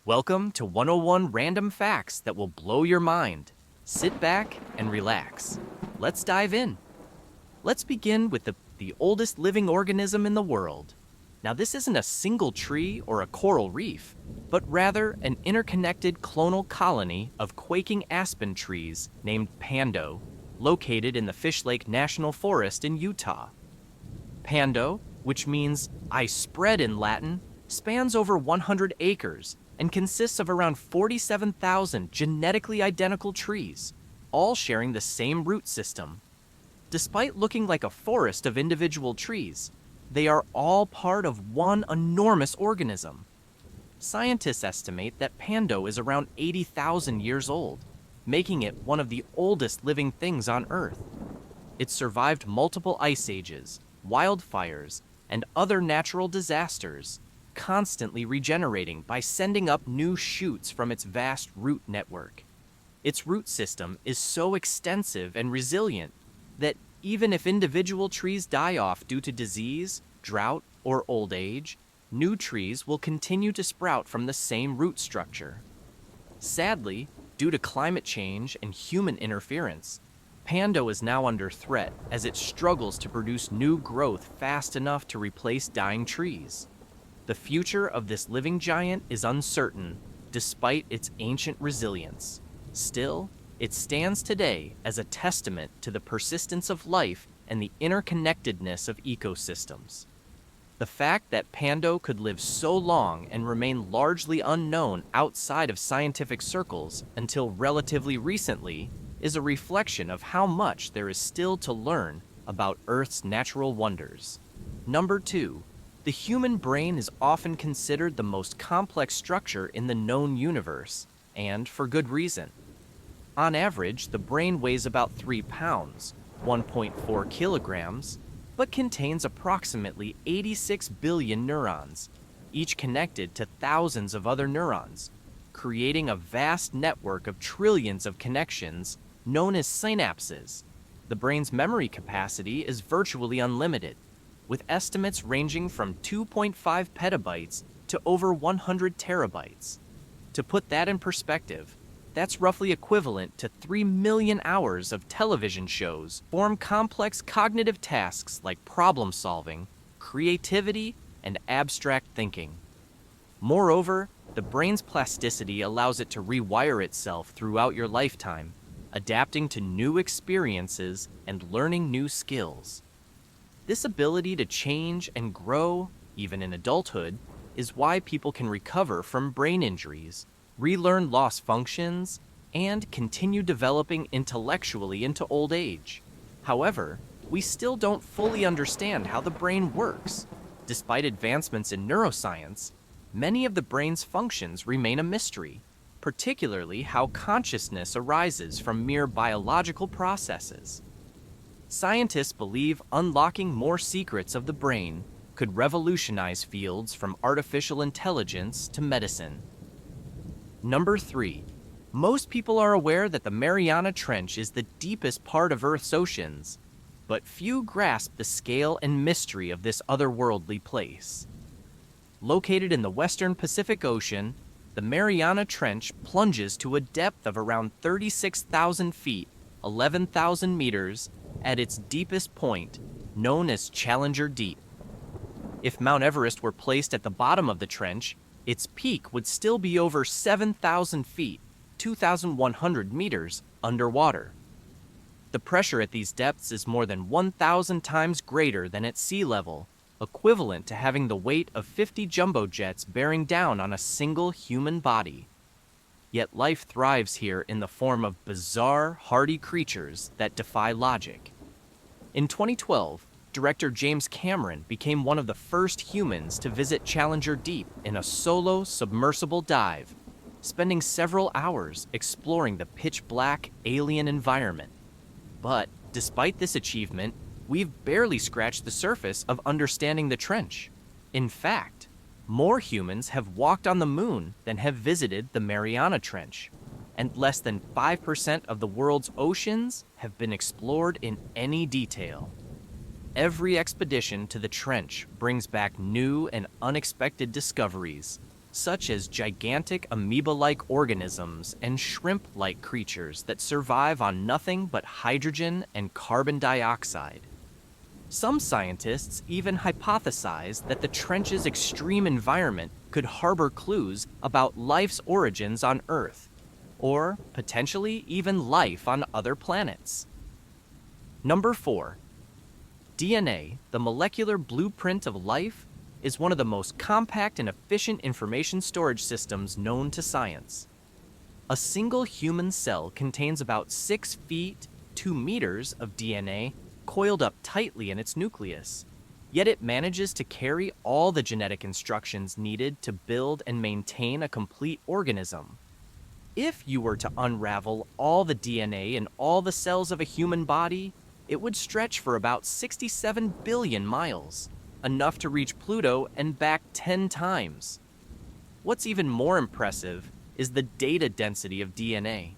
Welcome to 101 Random Facts that will blow your mind. Sit back and relax. Let's dive in. Let's begin with the oldest living organism in the world. Now, this isn't a single tree or a coral reef, but rather an interconnected clonal colony of quaking aspen trees named Pando, located in the Fish Lake National Forest in Utah. Pando, which means I spread in Latin, spans over 100 acres and consists of around 47,000 genetically identical trees, all sharing the same root system. Despite looking like a forest of individual trees, they are all part of one enormous organism. Scientists estimate that Pando is around 80,000 years old, making it one of the oldest living things on Earth. It survived multiple ice ages, wildfires, and other natural disasters, constantly regenerating by sending up new shoots from its vast root network. Its root system is so extensive and resilient that even if individual trees die off due to disease, drought, or old age, new trees will continue to sprout from the same root structure. Sadly, due to climate change and human interference, Pando is now under threat as it struggles to produce new growth fast enough to replace dying trees. The future of this living giant is uncertain, despite its ancient resilience. Still, it stands today as a testament to the persistence of life and the interconnectedness of ecosystems. The fact that Pando could live so long and remain largely unknown outside of scientific circles until relatively recently is a reflection of how much there is still to learn about Earth's natural wonders. Number 2. The human brain is often considered the most complex structure in the known universe, and for good reason. On average, the brain weighs about 3 pounds, 1.4 kilograms, but contains approximately 86 billion neurons, each connected to thousands of other neurons, creating a vast network of trillions of connections known as synapses. The brain's memory capacity is virtually unlimited, with estimates ranging from 2.5 petabytes to over 100 terabytes. To put that in perspective, that's roughly equivalent to 3 million hours of television shows form complex cognitive tasks like problem solving, creativity, and abstract thinking. Moreover, the brain's plasticity allows it to rewire itself throughout your lifetime, adapting to new experiences and learning new skills. This ability to change and grow, even in adulthood, is why people can recover from brain injuries, relearn lost functions, and continue developing intellectually into old age. However, we still don't fully understand how the brain works. Despite advancements in neuroscience, many of the brain's functions remain a mystery, particularly how consciousness arises from mere biological processes. Scientists believe unlocking more secrets of the brain could revolutionize fields from artificial intelligence to medicine. Number 3. Most people are aware that the Mariana Trench is the deepest part of Earth's oceans, but few grasp the scale and mystery of this otherworldly place. Located in the western Pacific Ocean, the Mariana Trench plunges to a depth of around 36,000 feet, 11,000 meters, at its deepest point, known as Challenger Deep. If Mount Everest were placed at the bottom of the trench, its peak would still be over 7,000 feet, 2,100 meters, underwater. The pressure at these depths is more than 1,000 times greater than at sea level, equivalent to having the weight of 50 jumbo jets bearing down on a single human body. Yet life thrives here in the form of bizarre, hardy creatures that defy logic. In 2012, director James Cameron became one of the first humans to visit Challenger Deep in a solo submersible dive, spending several hours exploring the pitch-black alien environment. But despite this achievement, we've barely scratched the surface of understanding the trench. In fact, more humans have walked on the moon than have visited the Mariana Trench, and less than 5% of the world's oceans have been explored in any detail. Every expedition to the trench brings back new and unexpected discoveries, such as gigantic amoeba-like organisms and shrimp-like creatures that survive on nothing but hydrogen and carbon dioxide. Some scientists even hypothesize that the trench's extreme environment could harbor clues about life's origins on Earth, or potentially even life on other planets. Number 4. DNA, the molecular blueprint of life, is one of the most compact and efficient information storage systems known to science. A single human cell contains about 6 feet, 2 meters of DNA coiled up tightly in its nucleus, yet it manages to carry all the genetic instructions needed to build and maintain a complete organism. If you were to unravel all the DNA in all the cells of a human body, it would stretch for about 67 billion miles, enough to reach Pluto and back 10 times. What's even more impressive is the data density of DNA.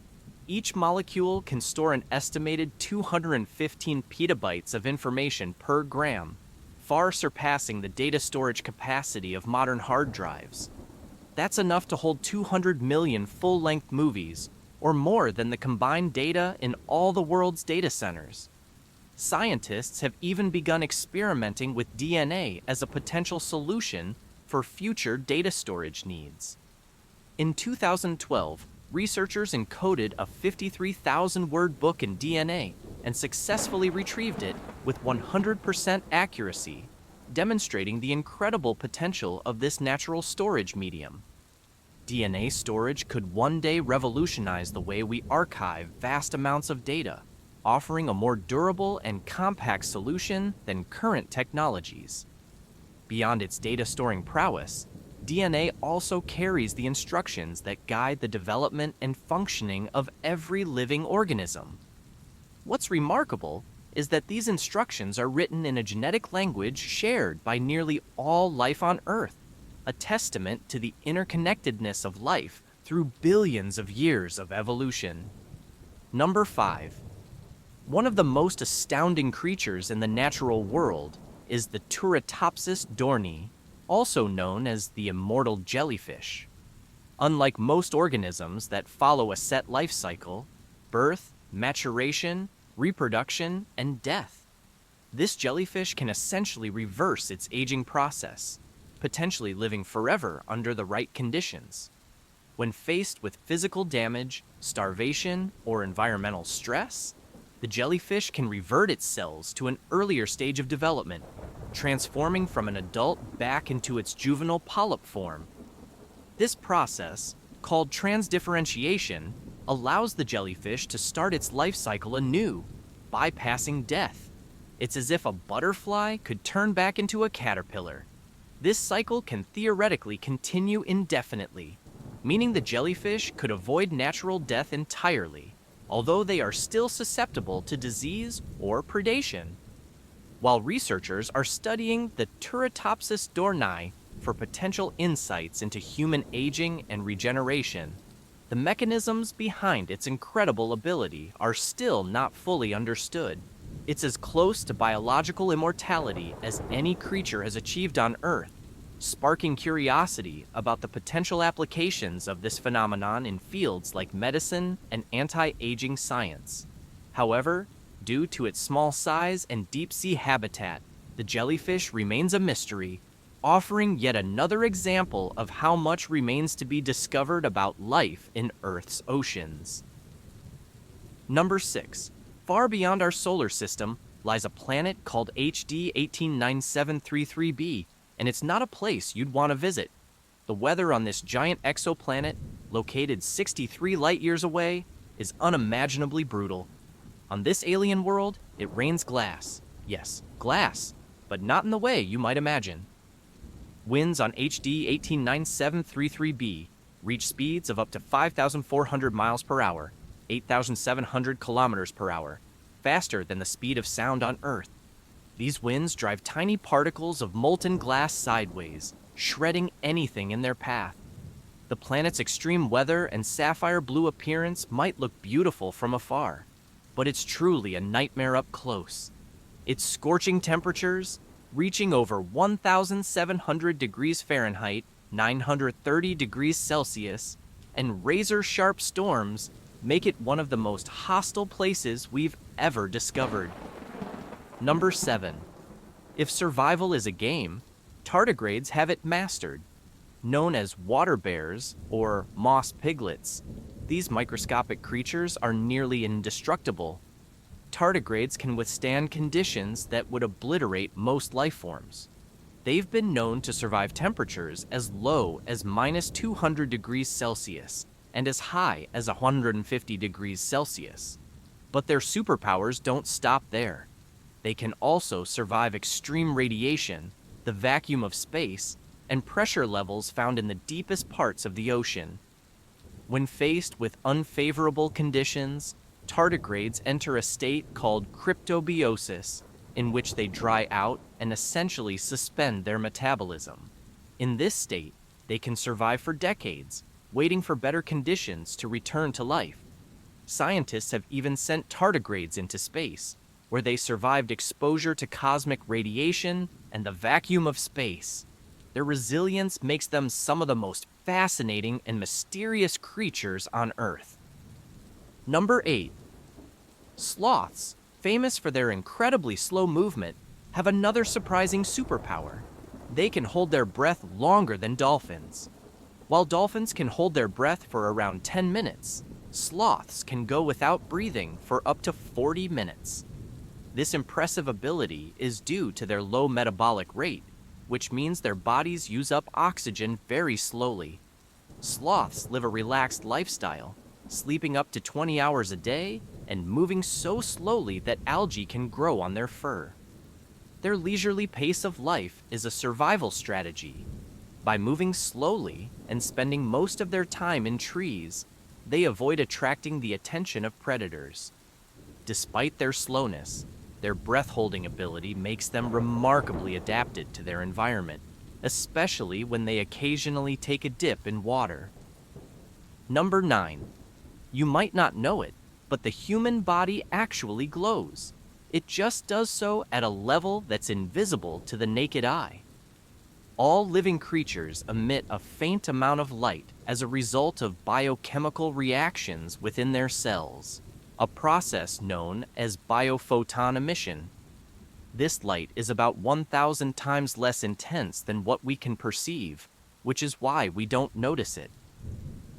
Each molecule can store an estimated 215 petabytes of information per gram, far surpassing the data storage capacity of modern hard drives. That's enough to hold 200 million full-length movies, or more than the combined data in all the world's data centers. Scientists have even begun experimenting with DNA as a potential solution for future data storage needs. In 2012, researchers encoded a 53,000-word book in DNA and successfully retrieved it with 100% accuracy, demonstrating the incredible potential of this natural storage medium. DNA storage could one day revolutionize the way we archive vast amounts of data, offering a more durable and compact solution than current technologies. Beyond its data-storing prowess, DNA also carries the instructions that guide the development and functioning of every living organism. What's remarkable is that these instructions are written in a genetic language shared by nearly all life on Earth, a testament to the interconnectedness of life through billions of years of evolution. Number 5. One of the most astounding creatures in the natural world is the Turritopsis dohrnii, also known as the immortal jellyfish. Unlike most organisms that follow a set life cycle, birth, maturation, reproduction, and death, this jellyfish can essentially reverse its aging process, potentially living forever under the right conditions. When faced with physical damage, starvation, or environmental stress, the jellyfish can revert its cells to an earlier stage of development, transforming from an adult back into its juvenile polyp form. This process, called transdifferentiation, allows the jellyfish to start its life cycle anew, bypassing death. It's as if a butterfly could turn back into a caterpillar. This cycle can theoretically continue indefinitely, meaning the jellyfish could avoid natural death entirely, although they are still susceptible to disease or predation. While researchers are studying the Turritopsis dohrnii for potential insights into human aging and regeneration, the mechanisms behind its incredible ability are still not fully understood. It's as close to biological immortality as any creature has achieved on Earth, sparking curiosity about the potential applications of this phenomenon in fields like medicine and anti-aging science. However, due to its small size and deep-sea habitat, the jellyfish remains a mystery, offering yet another example of how much remains to be discovered about life in Earth's oceans. Number 6. Far beyond our solar system lies a planet called HD 189733b, and it's not a place you'd want to visit. The weather on this giant exoplanet, located 63 light-years away, is unimaginably brutal. On this alien world, it rains glass. Yes, glass, but not in the way you might imagine. Winds on HD 189733b reach speeds of up to 5,400 miles per hour, 8,700 kilometers per hour, faster than the speed of sound on Earth. These winds drive tiny particles of molten glass sideways, shredding anything in their path. The planet's extreme weather and sapphire blue appearance might look beautiful from afar, but it's truly a nightmare up close. Its scorching temperatures, reaching over 1,700 degrees Fahrenheit, 930 degrees Celsius, and razor-sharp storms make it one of the most hostile places we've ever discovered. Number 7. If survival is a game, tardigrades have it mastered. Known as water bears or moss piglets, these microscopic creatures are nearly indestructible. Tardigrades can withstand conditions that would obliterate most life forms. They've been known to survive temperatures as low as -200 degrees Celsius and as high as 150 degrees Celsius. But their superpowers don't stop there. They can also survive extreme radiation, the vacuum of space, and pressure levels found in the deepest parts of the ocean. When faced with unfavorable conditions, tardigrades enter a state called cryptobiosis, in which they dry out and essentially suspend their metabolism. In this state, they can survive for decades, waiting for better conditions to return to life. Scientists have even sent tardigrades into space, where they survived exposure to cosmic radiation and the vacuum of space. Their resilience makes them some of the most fascinating and mysterious creatures on Earth. Number 8. Sloths, famous for their incredibly slow movement, have another surprising superpower. They can hold their breath longer than dolphins. While dolphins can hold their breath for around 10 minutes, sloths can go without breathing for up to 40 minutes. This impressive ability is due to their low metabolic rate, which means their bodies use up oxygen very slowly. Sloths live a relaxed lifestyle, sleeping up to 20 hours a day and moving so slowly that algae can grow on their fur. Their leisurely pace of life is a survival strategy. By moving slowly and spending most of their time in trees, they avoid attracting the attention of predators. Despite their slowness, their breath-holding ability makes them remarkably adapted to their environment, especially when they occasionally take a dip in water. Number 9. You might not know it, but the human body actually glows. It just does so at a level that's invisible to the naked eye. All living creatures emit a faint amount of light as a result of biochemical reactions within their cells, a process known as biophoton emission. This light is about 1,000 times less intense than what we can perceive, which is why we don't notice it.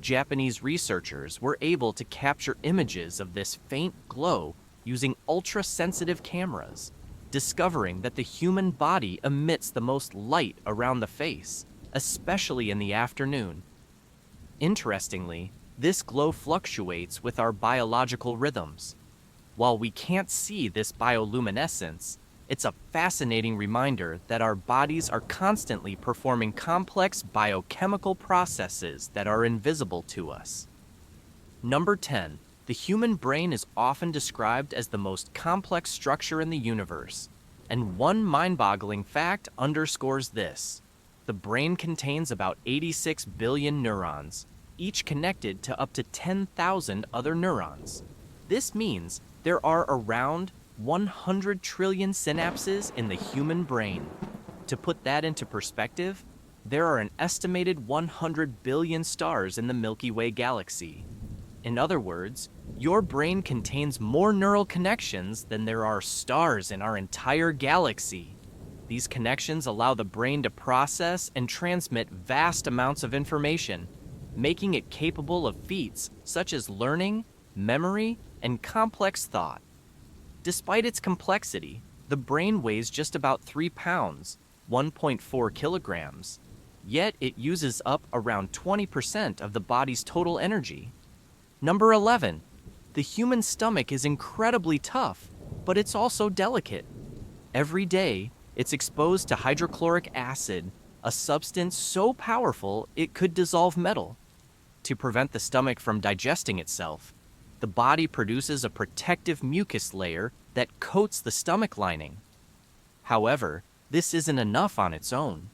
Japanese researchers were able to capture images of this faint glow using ultra-sensitive cameras, discovering that the human body emits the most light around the face, especially in the afternoon. Interestingly, this glow fluctuates with our biological rhythms. While we can't see this bioluminescence, it's a fascinating reminder that our bodies are constantly performing complex biochemical processes that are invisible to us. Number 10. The human brain is often described as the most complex structure in the universe, and one mind-boggling fact underscores this. The brain contains about 86 billion neurons, each connected to up to 10,000 other neurons. This means there are around 100 trillion synapses in the human brain. To put that into perspective, there are an estimated 100 billion stars in the Milky Way galaxy. In other words, your brain contains more neural connections than there are stars in our entire galaxy. These connections allow the brain to process and transmit vast amounts of information, making it capable of feats such as learning, memory, and complex thought. Despite its complexity, the brain weighs just about 3 pounds, 1.4 kilograms, yet it uses up around 20% of the body's total energy. Number 11. The human stomach is incredibly tough, but it's also delicate. Every day, it's exposed to hydrochloric acid, a substance so powerful it could dissolve metal. To prevent the stomach from digesting itself, the body produces a protective mucus layer that coats the stomach lining. However, this isn't enough on its own.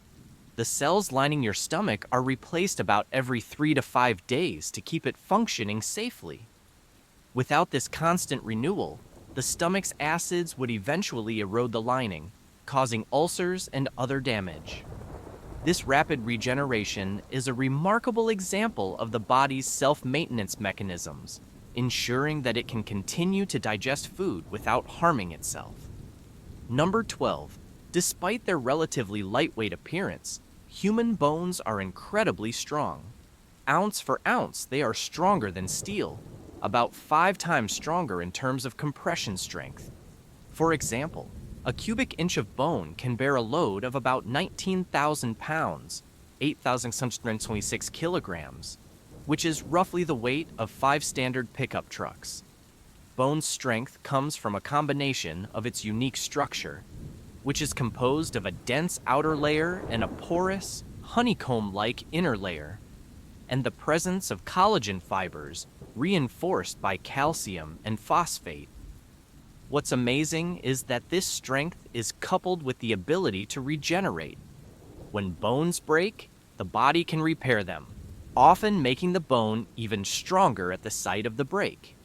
The cells lining your stomach are replaced about every 3 to 5 days to keep it functioning safely. Without this constant renewal, the stomach's acids would eventually erode the lining, causing ulcers and other damage. This rapid regeneration is a remarkable example of the body's self-maintenance mechanisms, ensuring that it can continue to digest food without harming itself. Number 12. Despite their relatively lightweight appearance, human bones are incredibly strong. Ounce for ounce, they are stronger than steel, about 5 times stronger in terms of compression strength. For example, a cubic inch of bone can bear a load of about 19,000 pounds, 8,626 kilograms, which is roughly the weight of 5 standard pickup trucks. Bone's strength comes from a combination of its unique structure, which is composed of a dense outer layer and a porous, honeycomb-like inner layer, and the presence of collagen fibers reinforced by calcium and phosphate. What's amazing is that this strength is coupled with the ability to regenerate. When bones break, the body can repair them, often making the bone even stronger at the site of the break.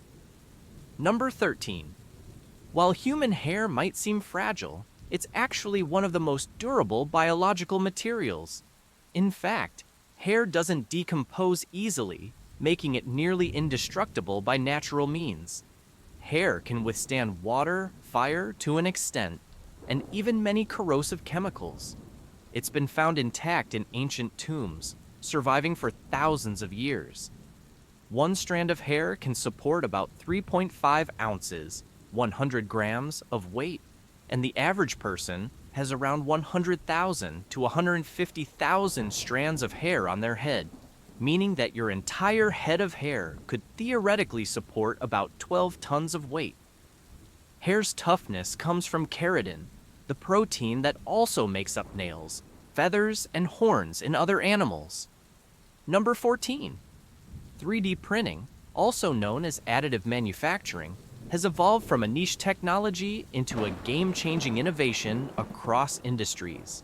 Number 13. While human hair might seem fragile, it's actually one of the most durable biological materials. In fact, hair doesn't decompose easily, making it nearly indestructible by natural means. Hair can withstand water, fire to an extent, and even many corrosive chemicals. It's been found intact in ancient tombs, surviving for thousands of years. One strand of hair can support about 3.5 ounces, 100 grams of weight, and the average person has around 100,000 to 150,000 strands of hair on their head, meaning that your entire head of hair could theoretically support about 12 tons of weight. Hair's toughness comes from keratin, the protein that also makes up nails, feathers, and horns in other animals. Number 14. 3D printing, also known as additive manufacturing, has evolved from a niche technology into a game-changing innovation across industries.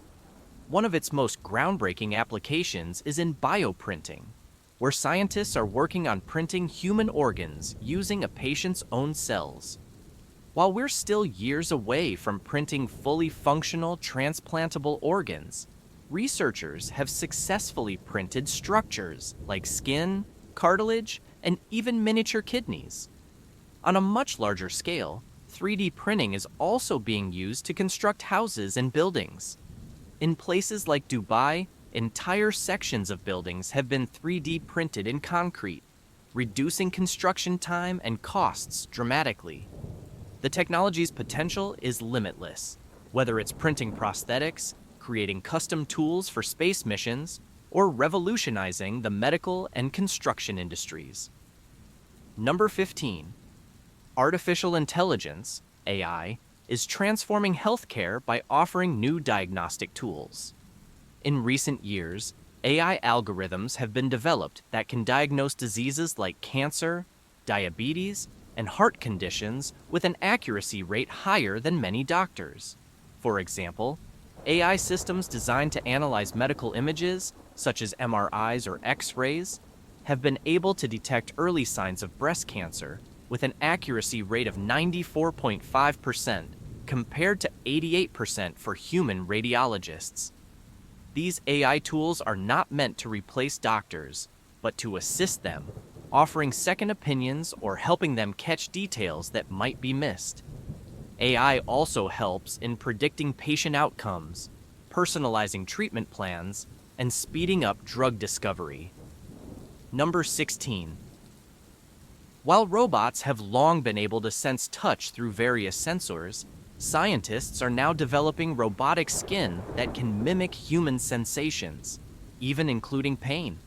One of its most groundbreaking applications is in bioprinting, where scientists are working on printing human organs using a patient's own cells. While we're still years away from printing fully functional, transplantable organs, researchers have successfully printed structures like skin, cartilage, and even miniature kidneys. On a much larger scale, 3D printing is also being used to construct houses and buildings. In places like Dubai, entire sections of buildings have been 3D printed in concrete, reducing construction time and costs dramatically. The technology's potential is limitless, whether it's printing prosthetics, creating custom tools for space missions, or revolutionizing the medical and construction industries. Number 15. Artificial intelligence, AI, is transforming healthcare by offering new diagnostic tools. In recent years, AI algorithms have been developed that can diagnose diseases like cancer, diabetes, and heart conditions with an accuracy rate higher than many doctors. For example, AI systems designed to analyze medical images, such as MRIs or X-rays, have been able to detect early signs of breast cancer with an accuracy rate of 94.5%, compared to 88% for human radiologists. These AI tools are not meant to replace doctors, but to assist them, offering second opinions or helping them catch details that might be missed. AI also helps in predicting patient outcomes, personalizing treatment plans, and speeding up drug discovery. Number 16. While robots have long been able to sense touch through various sensors, scientists are now developing robotic skin that can mimic human sensations, even including pain.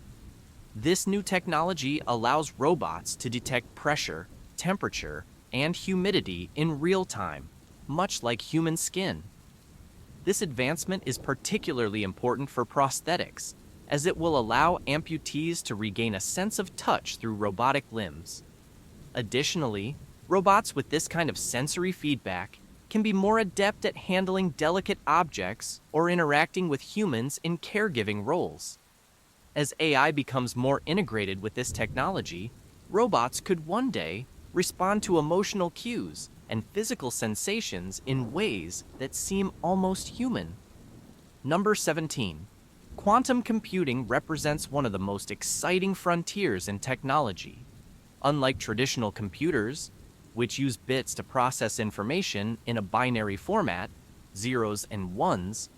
This new technology allows robots to detect pressure, temperature, and humidity in real time, much like human skin. This advancement is particularly important for prosthetics, as it will allow amputees to regain a sense of touch through robotic limbs. Additionally, robots with this kind of sensory feedback can be more adept at handling delicate objects or interacting with humans in caregiving roles. As AI becomes more integrated with this technology, robots could one day respond to emotional cues and physical sensations in ways that seem almost human. Number 17. Quantum computing represents one of the most exciting frontiers in technology. Unlike traditional computers, which use bits to process information in a binary format, zeros and ones,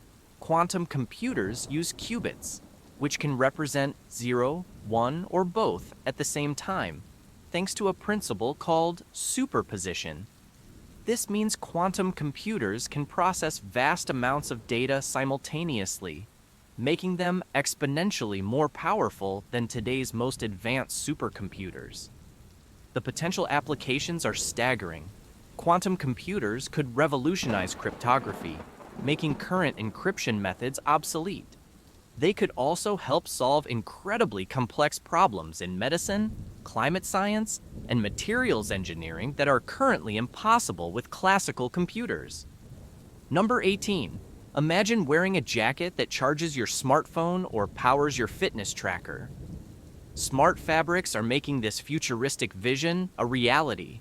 quantum computers use qubits, which can represent 0, 1, or both at the same time, thanks to a principle called superposition. This means quantum computers can process vast amounts of data simultaneously, making them exponentially more powerful than today's most advanced supercomputers. The potential applications are staggering. Quantum computers could revolutionize cryptography, making current encryption methods obsolete. They could also help solve incredibly complex problems in medicine, climate science, and materials engineering that are currently impossible with classical computers. Number 18. Imagine wearing a jacket that charges your smartphone or powers your fitness tracker. Smart fabrics are making this futuristic vision a reality.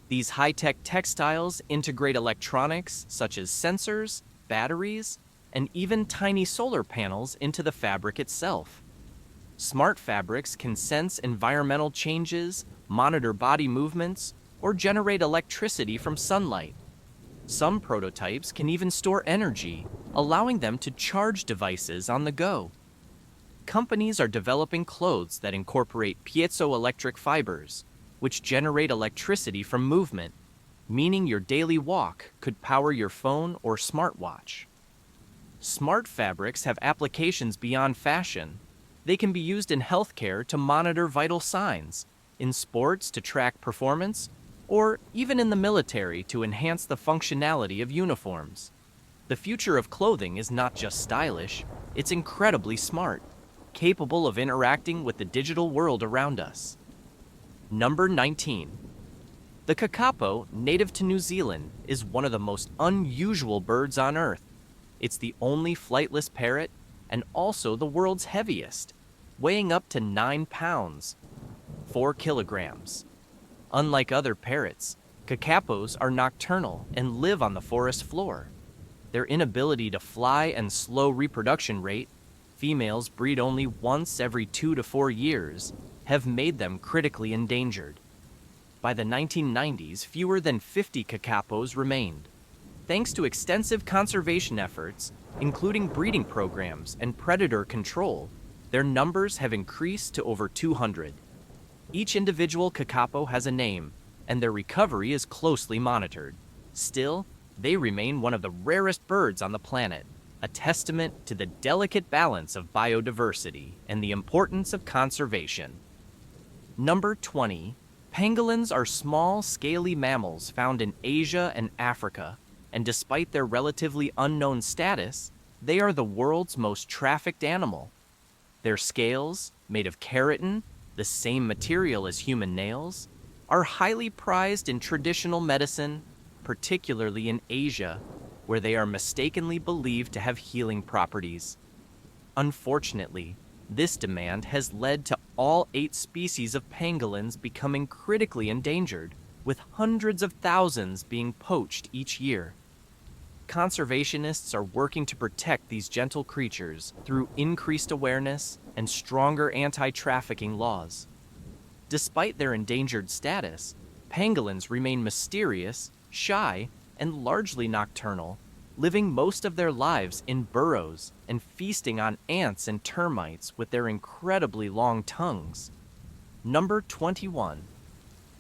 These high-tech textiles integrate electronics such as sensors, batteries, and even tiny solar panels into the fabric itself. Smart fabrics can sense environmental changes, monitor body movements, or generate electricity from sunlight. Some prototypes can even store energy, allowing them to charge devices on the go. Companies are developing clothes that incorporate piezoelectric fibers, which generate electricity from movement, meaning your daily walk could power your phone or smartwatch. Smart fabrics have applications beyond fashion. They can be used in healthcare to monitor vital signs, in sports to track performance, or even in the military to enhance the functionality of uniforms. The future of clothing is not just stylish, it's incredibly smart, capable of interacting with the digital world around us. Number 19. The kakapo, native to New Zealand, is one of the most unusual birds on Earth. It's the only flightless parrot and also the world's heaviest, weighing up to 9 pounds, 4 kilograms. Unlike other parrots, kakapos are nocturnal and live on the forest floor. Their inability to fly and slow reproduction rate, females breed only once every 2 to 4 years, have made them critically endangered. By the 1990s, fewer than 50 kakapos remained. Thanks to extensive conservation efforts, including breeding programs and predator control, their numbers have increased to over 200. Each individual kakapo has a name, and their recovery is closely monitored. Still, they remain one of the rarest birds on the planet, a testament to the delicate balance of biodiversity and the importance of conservation. Number 20. Pangolins are small, scaly mammals found in Asia and Africa, and despite their relatively unknown status, they are the world's most trafficked animal. Their scales, made of keratin, the same material as human nails, are highly prized in traditional medicine, particularly in Asia, where they are mistakenly believed to have healing properties. Unfortunately, this demand has led to all 8 species of pangolins becoming critically endangered, with hundreds of thousands being poached each year. Conservationists are working to protect these gentle creatures through increased awareness and stronger anti-trafficking laws. Despite their endangered status, pangolins remain mysterious, shy, and largely nocturnal, living most of their lives in burrows and feasting on ants and termites with their incredibly long tongues. Number 21.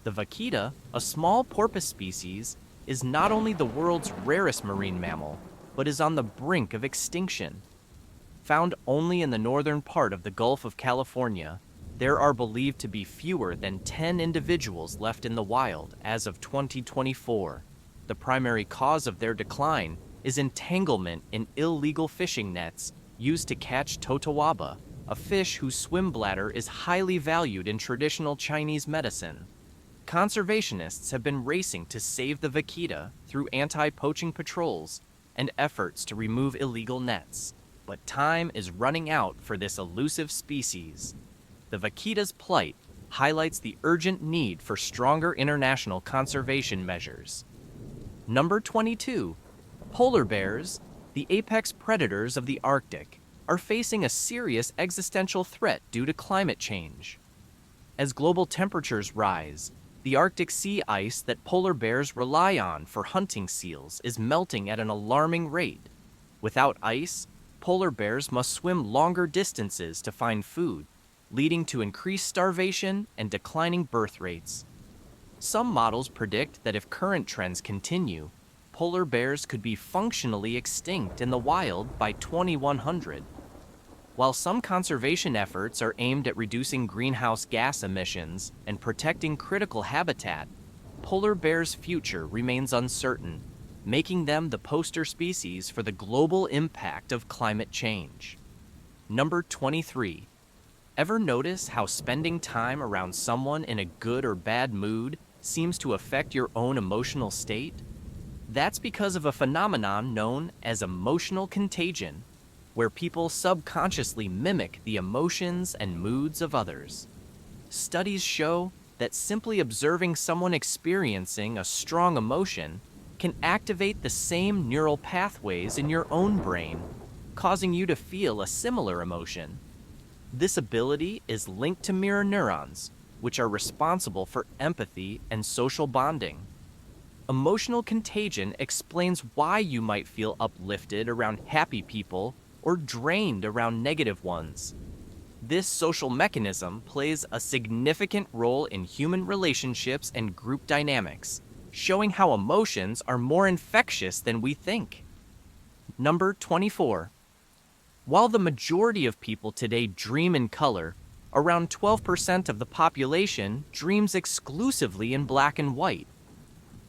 The vaquita, a small porpoise species, is not only the world's rarest marine mammal, but is on the brink of extinction. Found only in the northern part of the Gulf of California, there are believed to be fewer than 10 individuals left in the wild as of 2024. The primary cause of their decline is entanglement in illegal fishing nets used to catch totawaba, a fish whose swim bladder is highly valued in traditional Chinese medicine. Conservationists have been racing to save the vaquita through anti-poaching patrols and efforts to remove illegal nets, but time is running out for this elusive species. The vaquita's plight highlights the urgent need for stronger international conservation measures. Number 22. Polar bears, the apex predators of the Arctic, are facing a serious existential threat due to climate change. As global temperatures rise, the Arctic sea ice that polar bears rely on for hunting seals is melting at an alarming rate. Without ice, polar bears must swim longer distances to find food, leading to increased starvation and declining birth rates. Some models predict that if current trends continue, polar bears could be functionally extinct in the wild by 2100. While some conservation efforts are aimed at reducing greenhouse gas emissions and protecting critical habitat, polar bears' future remains uncertain, making them the poster species for the global impact of climate change. Number 23. Ever notice how spending time around someone in a good or bad mood seems to affect your own emotional state? That's because of a phenomenon known as emotional contagion, where people subconsciously mimic the emotions and moods of others. Studies show that simply observing someone experiencing a strong emotion can activate the same neural pathways in your own brain, causing you to feel a similar emotion. This ability is linked to mirror neurons, which are responsible for empathy and social bonding. Emotional contagion explains why you might feel uplifted around happy people or drained around negative ones. This social mechanism plays a significant role in human relationships and group dynamics, showing how emotions are more infectious than we think. Number 24. While the majority of people today dream in color, around 12% of the population dreams exclusively in black and white.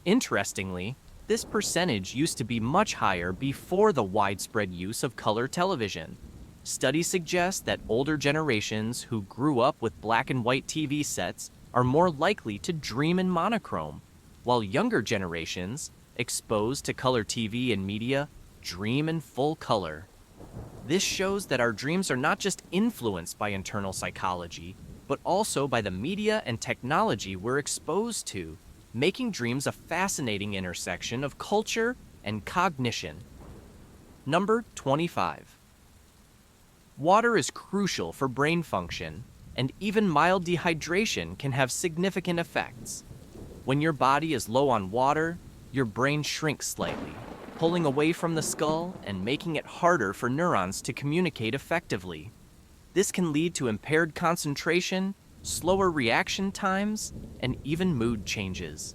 Interestingly, this percentage used to be much higher before the widespread use of color television. Studies suggest that older generations who grew up with black and white TV sets are more likely to dream in monochrome, while younger generations, exposed to color TV and media, dream in full color. This shows that our dreams are not just influenced by internal psychology, but also by the media and technology we're exposed to, making dreams a fascinating intersection of culture and cognition. Number 25. Water is crucial for brain function, and even mild dehydration can have significant effects. When your body is low on water, your brain shrinks slightly, pulling away from the skull and making it harder for neurons to communicate effectively. This can lead to impaired concentration, slower reaction times, and even mood changes.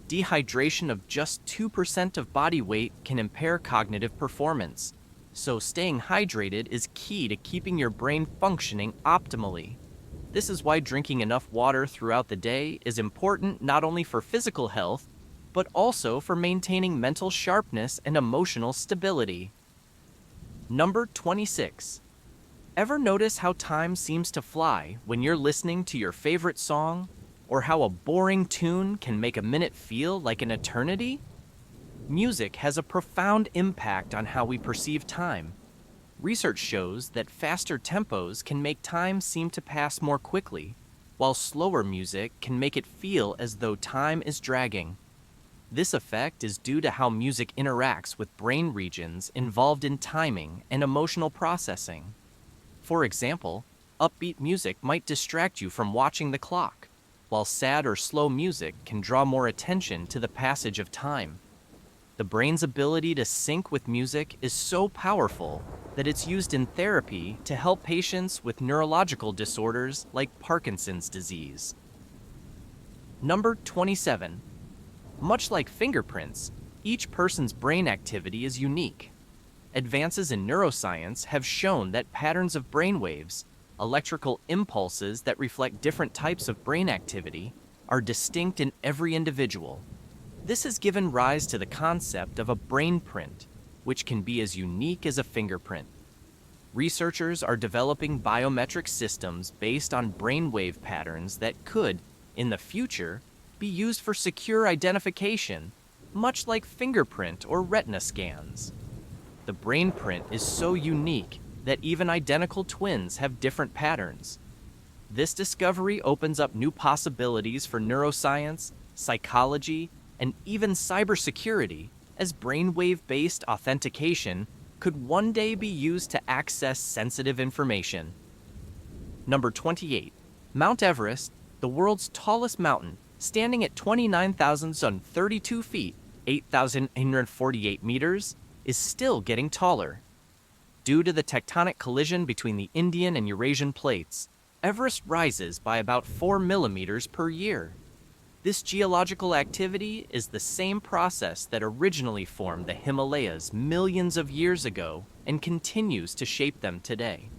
Dehydration of just 2% of body weight can impair cognitive performance, so staying hydrated is key to keeping your brain functioning optimally. This is why drinking enough water throughout the day is important not only for physical health, but also for maintaining mental sharpness and emotional stability. Number 26. Ever notice how time seems to fly when you're listening to your favorite song, or how a boring tune can make a minute feel like an eternity? Music has a profound impact on how we perceive time. Research shows that faster tempos can make time seem to pass more quickly, while slower music can make it feel as though time is dragging. This effect is due to how music interacts with brain regions involved in timing and emotional processing. For example, upbeat music might distract you from watching the clock, while sad or slow music can draw more attention to the passage of time. The brain's ability to sync with music is so powerful that it's used in therapy to help patients with neurological disorders like Parkinson's disease. Number 27. Much like fingerprints, each person's brain activity is unique. Advances in neuroscience have shown that patterns of brainwaves, electrical impulses that reflect different types of brain activity, are distinct in every individual. This has given rise to the concept of a brain print, which can be as unique as a fingerprint. Researchers are developing biometric systems based on brainwave patterns that could, in the future, be used for secure identification, much like fingerprint or retina scans. The brain print is so unique that even identical twins have different patterns. This discovery opens up new possibilities for neuroscience, psychology, and even cybersecurity, as brainwave-based authentication could one day be used to access sensitive information. Number 28. Mount Everest, the world's tallest mountain, standing at 29,032 feet, 8,848 meters, is still getting taller. Due to the tectonic collision between the Indian and Eurasian plates, Everest rises by about 4 millimeters per year. This geological activity is the same process that originally formed the Himalayas millions of years ago and continues to shape them today.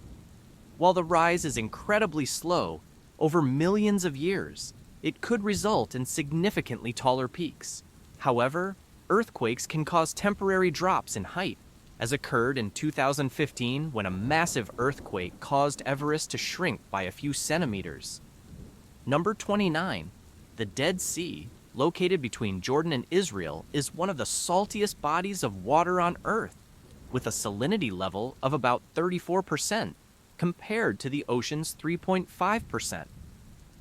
While the rise is incredibly slow, over millions of years, it could result in significantly taller peaks. However, earthquakes can cause temporary drops in height, as occurred in 2015 when a massive earthquake caused Everest to shrink by a few centimeters. Number 29. The Dead Sea, located between Jordan and Israel, is one of the saltiest bodies of water on Earth, with a salinity level of about 34%, compared to the ocean's 3.5%.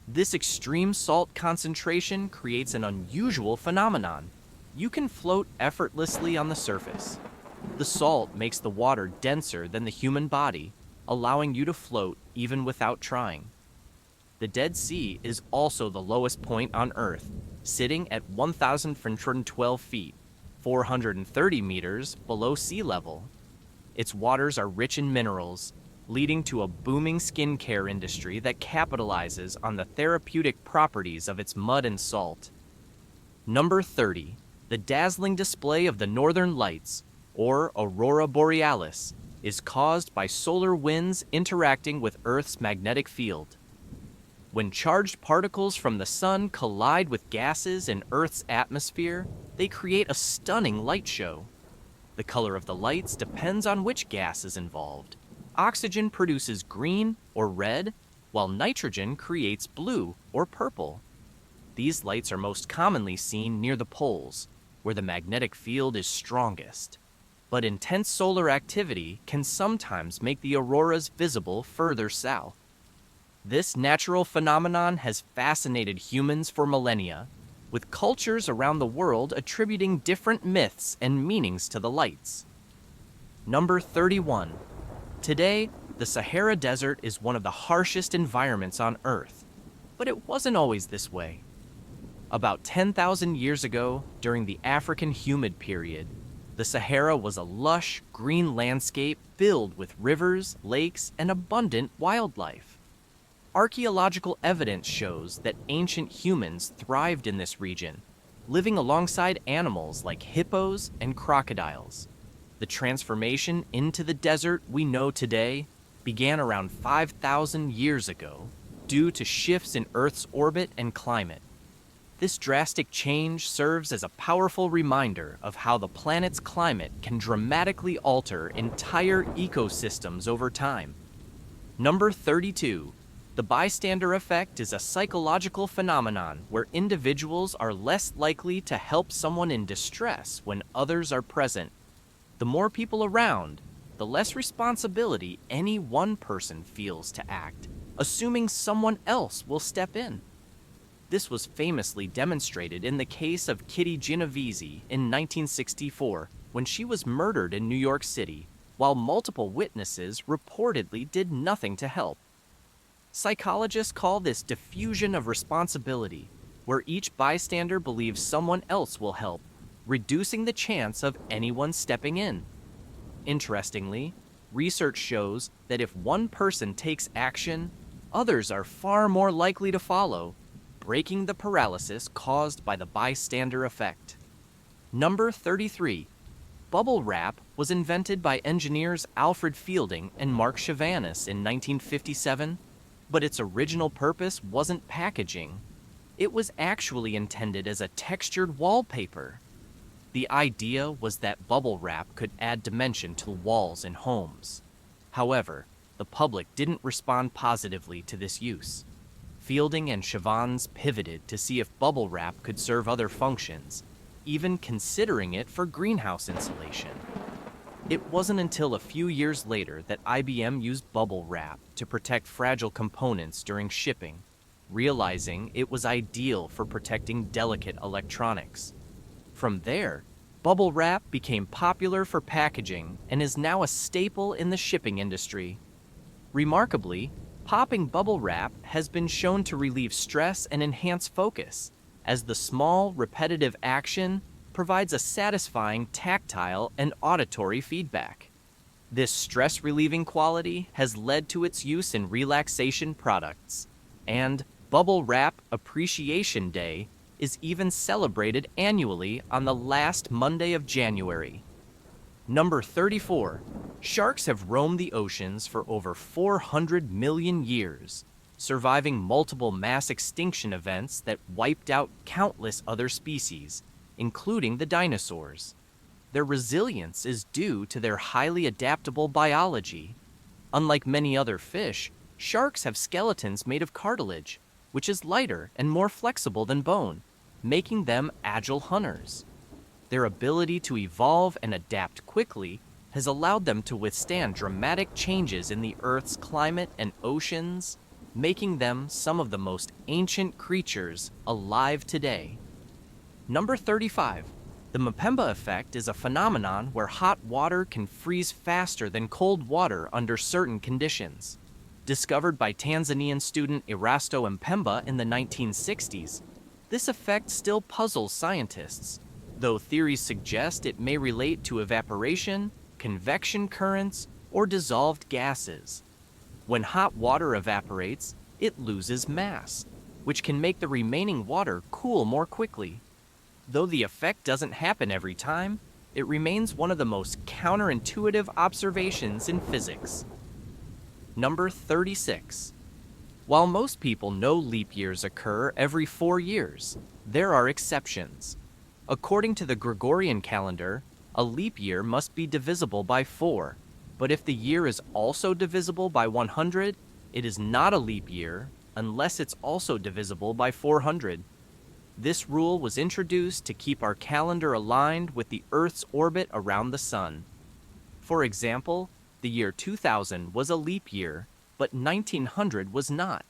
This extreme salt concentration creates an unusual phenomenon. You can float effortlessly on the surface. The salt makes the water denser than the human body, allowing you to float even without trying. The Dead Sea is also the lowest point on Earth, sitting at 1,412 feet, 430 meters below sea level. Its waters are rich in minerals, leading to a booming skincare industry that capitalizes on the therapeutic properties of its mud and salt. Number 30. The dazzling display of the northern lights, or aurora borealis, is caused by solar winds interacting with Earth's magnetic field. When charged particles from the sun collide with gases in Earth's atmosphere, they create a stunning light show. The color of the lights depends on which gas is involved. Oxygen produces green or red, while nitrogen creates blue or purple. These lights are most commonly seen near the poles, where the magnetic field is strongest. But intense solar activity can sometimes make the auroras visible further south. This natural phenomenon has fascinated humans for millennia, with cultures around the world attributing different myths and meanings to the lights. Number 31. Today, the Sahara Desert is one of the harshest environments on Earth, but it wasn't always this way. About 10,000 years ago, during the African humid period, the Sahara was a lush, green landscape filled with rivers, lakes, and abundant wildlife. Archaeological evidence shows that ancient humans thrived in this region, living alongside animals like hippos and crocodiles. The transformation into the desert we know today began around 5,000 years ago due to shifts in Earth's orbit and climate. This drastic change serves as a powerful reminder of how the planet's climate can dramatically alter entire ecosystems over time. Number 32. The bystander effect is a psychological phenomenon where individuals are less likely to help someone in distress when others are present. The more people around, the less responsibility any one person feels to act, assuming someone else will step in. This was famously demonstrated in the case of Kitty Genovese in 1964 when she was murdered in New York City, while multiple witnesses reportedly did nothing to help. Psychologists call this diffusion of responsibility, where each bystander believes someone else will help, reducing the chance of anyone stepping in. Interestingly, research shows that if one person takes action, others are far more likely to follow, breaking the paralysis caused by the bystander effect. Number 33. Bubble wrap was invented by engineers Alfred Fielding and Mark Chavanis in 1957, but its original purpose wasn't packaging. It was actually intended as a textured wallpaper. The idea was that bubble wrap could add dimension to walls in homes. However, the public didn't respond positively to this use. Fielding and Chavans pivoted to see if bubble wrap could serve other functions, even considering it for greenhouse insulation. It wasn't until a few years later that IBM used bubble wrap to protect fragile components during shipping, realizing it was ideal for protecting delicate electronics. From there, Bubble wrap became popular for packaging and is now a staple in the shipping industry. Remarkably, popping bubble wrap has been shown to relieve stress and enhance focus, as the small, repetitive action provides a satisfying tactile and auditory feedback. This stress-relieving quality has led to its use in relaxation products, and Bubble Wrap Appreciation Day is even celebrated annually on the last Monday of January. Number 34. Sharks have roamed the oceans for over 400 million years, surviving multiple mass extinction events that wiped out countless other species, including the dinosaurs. Their resilience is due to their highly adaptable biology. Unlike many other fish, sharks have skeletons made of cartilage, which is lighter and more flexible than bone, making them agile hunters. Their ability to evolve and adapt quickly has allowed them to withstand dramatic changes in the Earth's climate and oceans, making them some of the most ancient creatures alive today. Number 35. The Mpemba effect is a phenomenon where hot water can freeze faster than cold water under certain conditions. Discovered by Tanzanian student Erasto Mpemba in the 1960s, this effect still puzzles scientists, though theories suggest it may relate to evaporation, convection currents, or dissolved gases. When hot water evaporates, it loses mass, which can make the remaining water cool more quickly. Though the effect doesn't happen every time, it remains one of the most counterintuitive observations in physics. Number 36. While most people know leap years occur every 4 years, there are exceptions. According to the Gregorian calendar, a leap year must be divisible by 4, but if the year is also divisible by 100, it is not a leap year unless it's also divisible by 400. This rule was introduced to keep our calendar aligned with the Earth's orbit around the Sun. For example, the year 2000 was a leap year, but 1900 was not.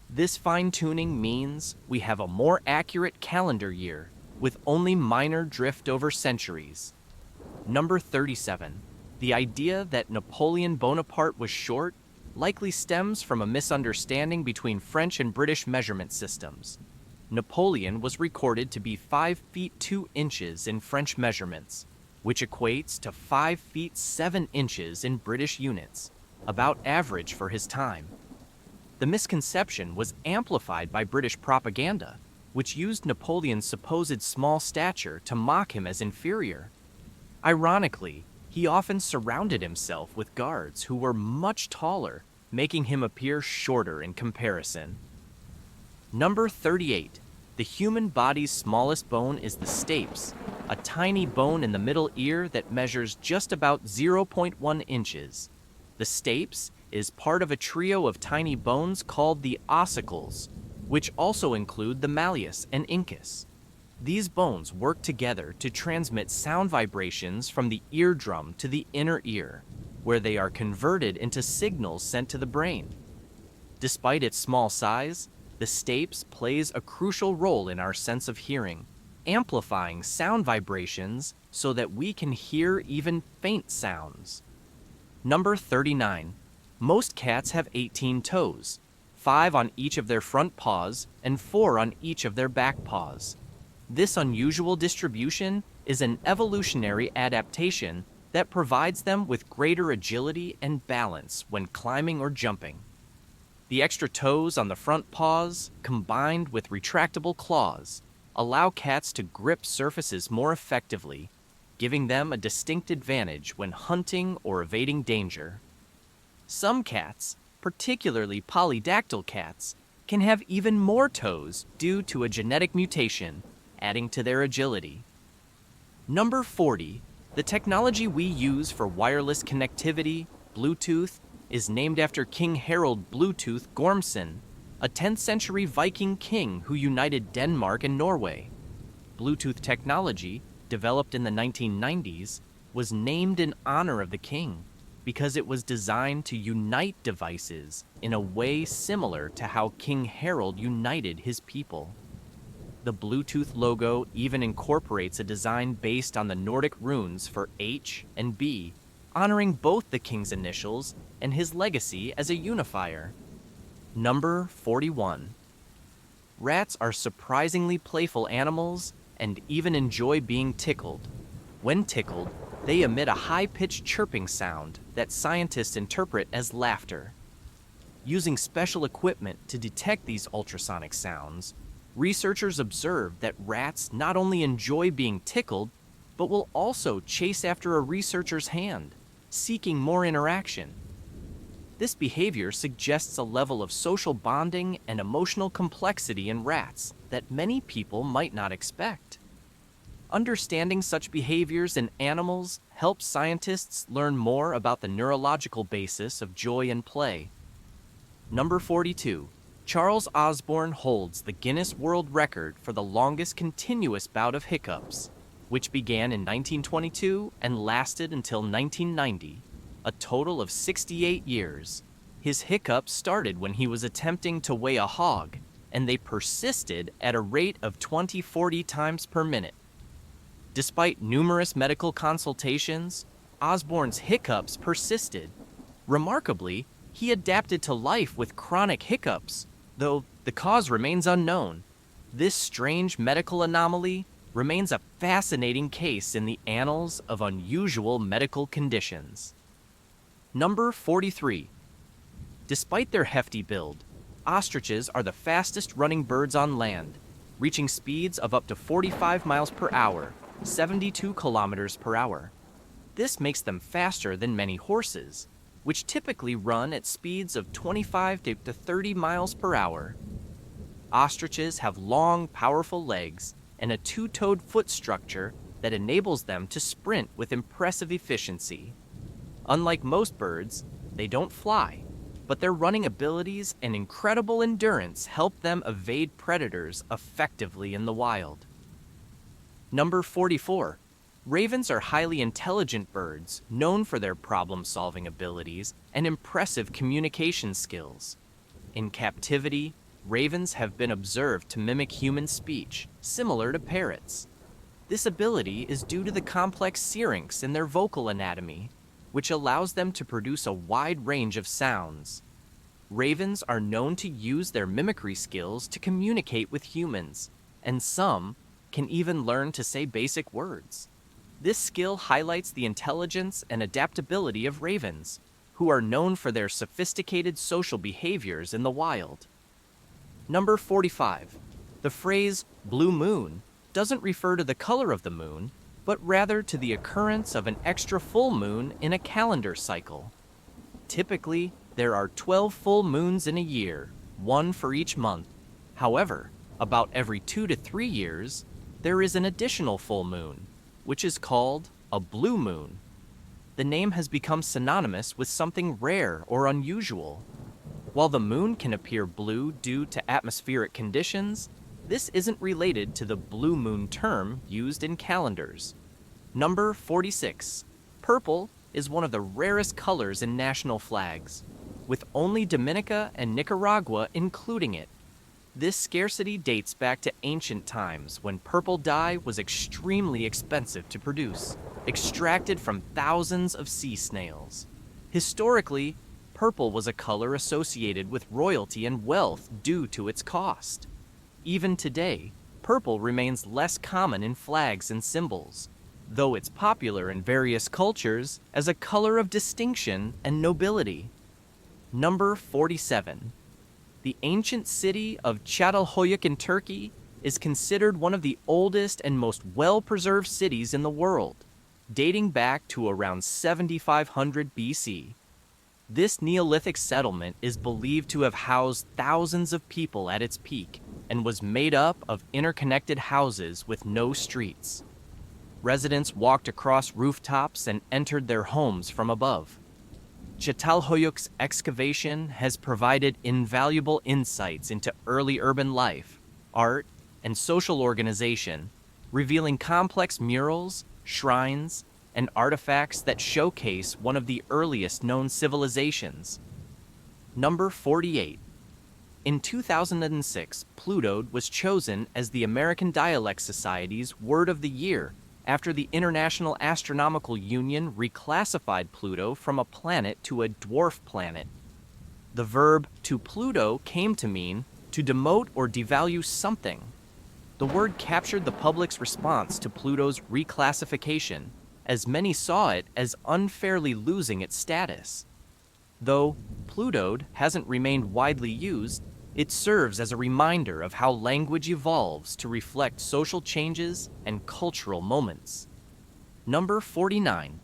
This fine-tuning means we have a more accurate calendar year, with only minor drift over centuries. Number 37. The idea that Napoleon Bonaparte was short likely stems from a misunderstanding between French and British measurement systems. Napoleon was recorded to be 5 feet 2 inches in French measurements, which equates to 5 feet 7 inches in British units, about average for his time. The misconception was amplified by British propaganda, which used Napoleon's supposed small stature to mock him as inferior. Ironically, he often surrounded himself with guards who were much taller, making him appear shorter in comparison. Number 38. The human body's smallest bone is the stapes, a tiny bone in the middle ear that measures just about 0.1 inches. The stapes is part of a trio of tiny bones called the ossicles, which also include the malleus and incus. These bones work together to transmit sound vibrations from the eardrum to the inner ear, where they are converted into signals sent to the brain. Despite its small size, the stapes plays a crucial role in our sense of hearing, amplifying sound vibrations so that we can hear even faint sounds. Number 39. Most cats have 18 toes, 5 on each of their front paws and 4 on each of their back paws. This unusual distribution is an evolutionary adaptation that provides them with greater agility and balance when climbing or jumping. The extra toes on the front paws, combined with retractable claws, allow cats to grip surfaces more effectively, giving them a distinct advantage when hunting or evading danger. Some cats, particularly polydactyl cats, can have even more toes due to a genetic mutation, adding to their agility. Number 40. The technology we use for wireless connectivity, Bluetooth, is named after King Harald Bluetooth Gormson, a 10th century Viking king who united Denmark and Norway. Bluetooth technology, developed in the 1990s, was named in honor of the king because it was designed to unite devices in a way similar to how King Harald united his people. The Bluetooth logo even incorporates a design based on the Nordic runes for H and B, honoring both the king's initials and his legacy as a unifier. Number 41. Rats are surprisingly playful animals and even enjoy being tickled. When tickled, they emit a high-pitched chirping sound that scientists interpret as laughter. Using special equipment to detect these ultrasonic sounds, researchers observed that rats not only enjoy being tickled, but will also chase after a researcher's hand, seeking more interaction. This behavior suggests a level of social bonding and emotional complexity in rats that many people might not expect. Understanding such behaviors in animals helps scientists learn more about the neurological basis of joy and play. Number 42. Charles Osborne holds the Guinness World Record for the longest continuous bout of hiccups, which began in 1922 and lasted until 1990. A total of 68 years. His hiccups started when he was attempting to weigh a hog, and they persisted at a rate of 20-40 times per minute. Despite numerous medical consultations, Osborne's hiccups persisted. Remarkably, he adapted to life with chronic hiccups, though the cause remains unknown. This strange medical anomaly remains a fascinating case in the annals of unusual medical conditions. Number 43. Despite their hefty build, ostriches are the fastest running birds on land, reaching speeds of up to 45 miles per hour, 72 kilometers per hour. This makes them faster than many horses, which typically run at speeds of 25 to 30 miles per hour. Ostriches have long, powerful legs and a two-toed foot structure that enables them to sprint with impressive efficiency. Unlike most birds, they don't fly, but their running abilities and incredible endurance help them evade predators effectively in the wild. Number 44. Ravens are highly intelligent birds known for their problem-solving abilities and impressive communication skills. In captivity, ravens have been observed to mimic human speech, similar to parrots. This ability is due to the complex syrinx in their vocal anatomy, which allows them to produce a wide range of sounds. Ravens are known to use their mimicry skills to communicate with humans, and some can even learn to say basic words. This skill highlights the intelligence and adaptability of ravens, who are known for their sophisticated social behaviors in the wild. Number 45. The phrase blue moon doesn't refer to the color of the moon, but rather to the occurrence of an extra full moon in a calendar cycle. Typically, there are 12 full moons in a year, one for each month. However, about every 2 to 3 years, there is an additional full moon, which is called a blue moon. The name has become synonymous with something rare or unusual. While the moon can appear blue due to atmospheric conditions, this isn't related to the blue moon term used in calendars. Number 46. Purple is one of the rarest colors in national flags, with only Dominica and Nicaragua including it. This scarcity dates back to ancient times when purple dye was extremely expensive to produce, extracted from thousands of sea snails. Historically, purple was a color associated with royalty and wealth due to its cost. Even today, purple remains less common in flags and symbols, though it's popular in various cultures as a color of distinction and nobility. Number 47. The ancient city of Çatalhöyük in Turkey is considered one of the oldest and most well-preserved cities in the world, dating back to around 7500 BC. This Neolithic settlement is believed to have housed thousands of people at its peak and was made up of interconnected houses with no streets. Residents walked across rooftops and entered their homes from above. Çatalhöyük's excavation has provided invaluable insights into early urban life, art, and social organization, revealing complex murals, shrines, and artifacts that showcase one of the earliest known civilizations. Number 48. In 2006, Pluto was chosen as the American Dialect Society's Word of the Year after the International Astronomical Union reclassified Pluto from a planet to a dwarf planet. The verb to Pluto came to mean to demote or devalue something. The word captured the public's response to Pluto's reclassification, as many saw it as unfairly losing its status. Though Pluto hasn't remained widely used, it serves as a reminder of how language evolves to reflect social changes and cultural moments. Number 49.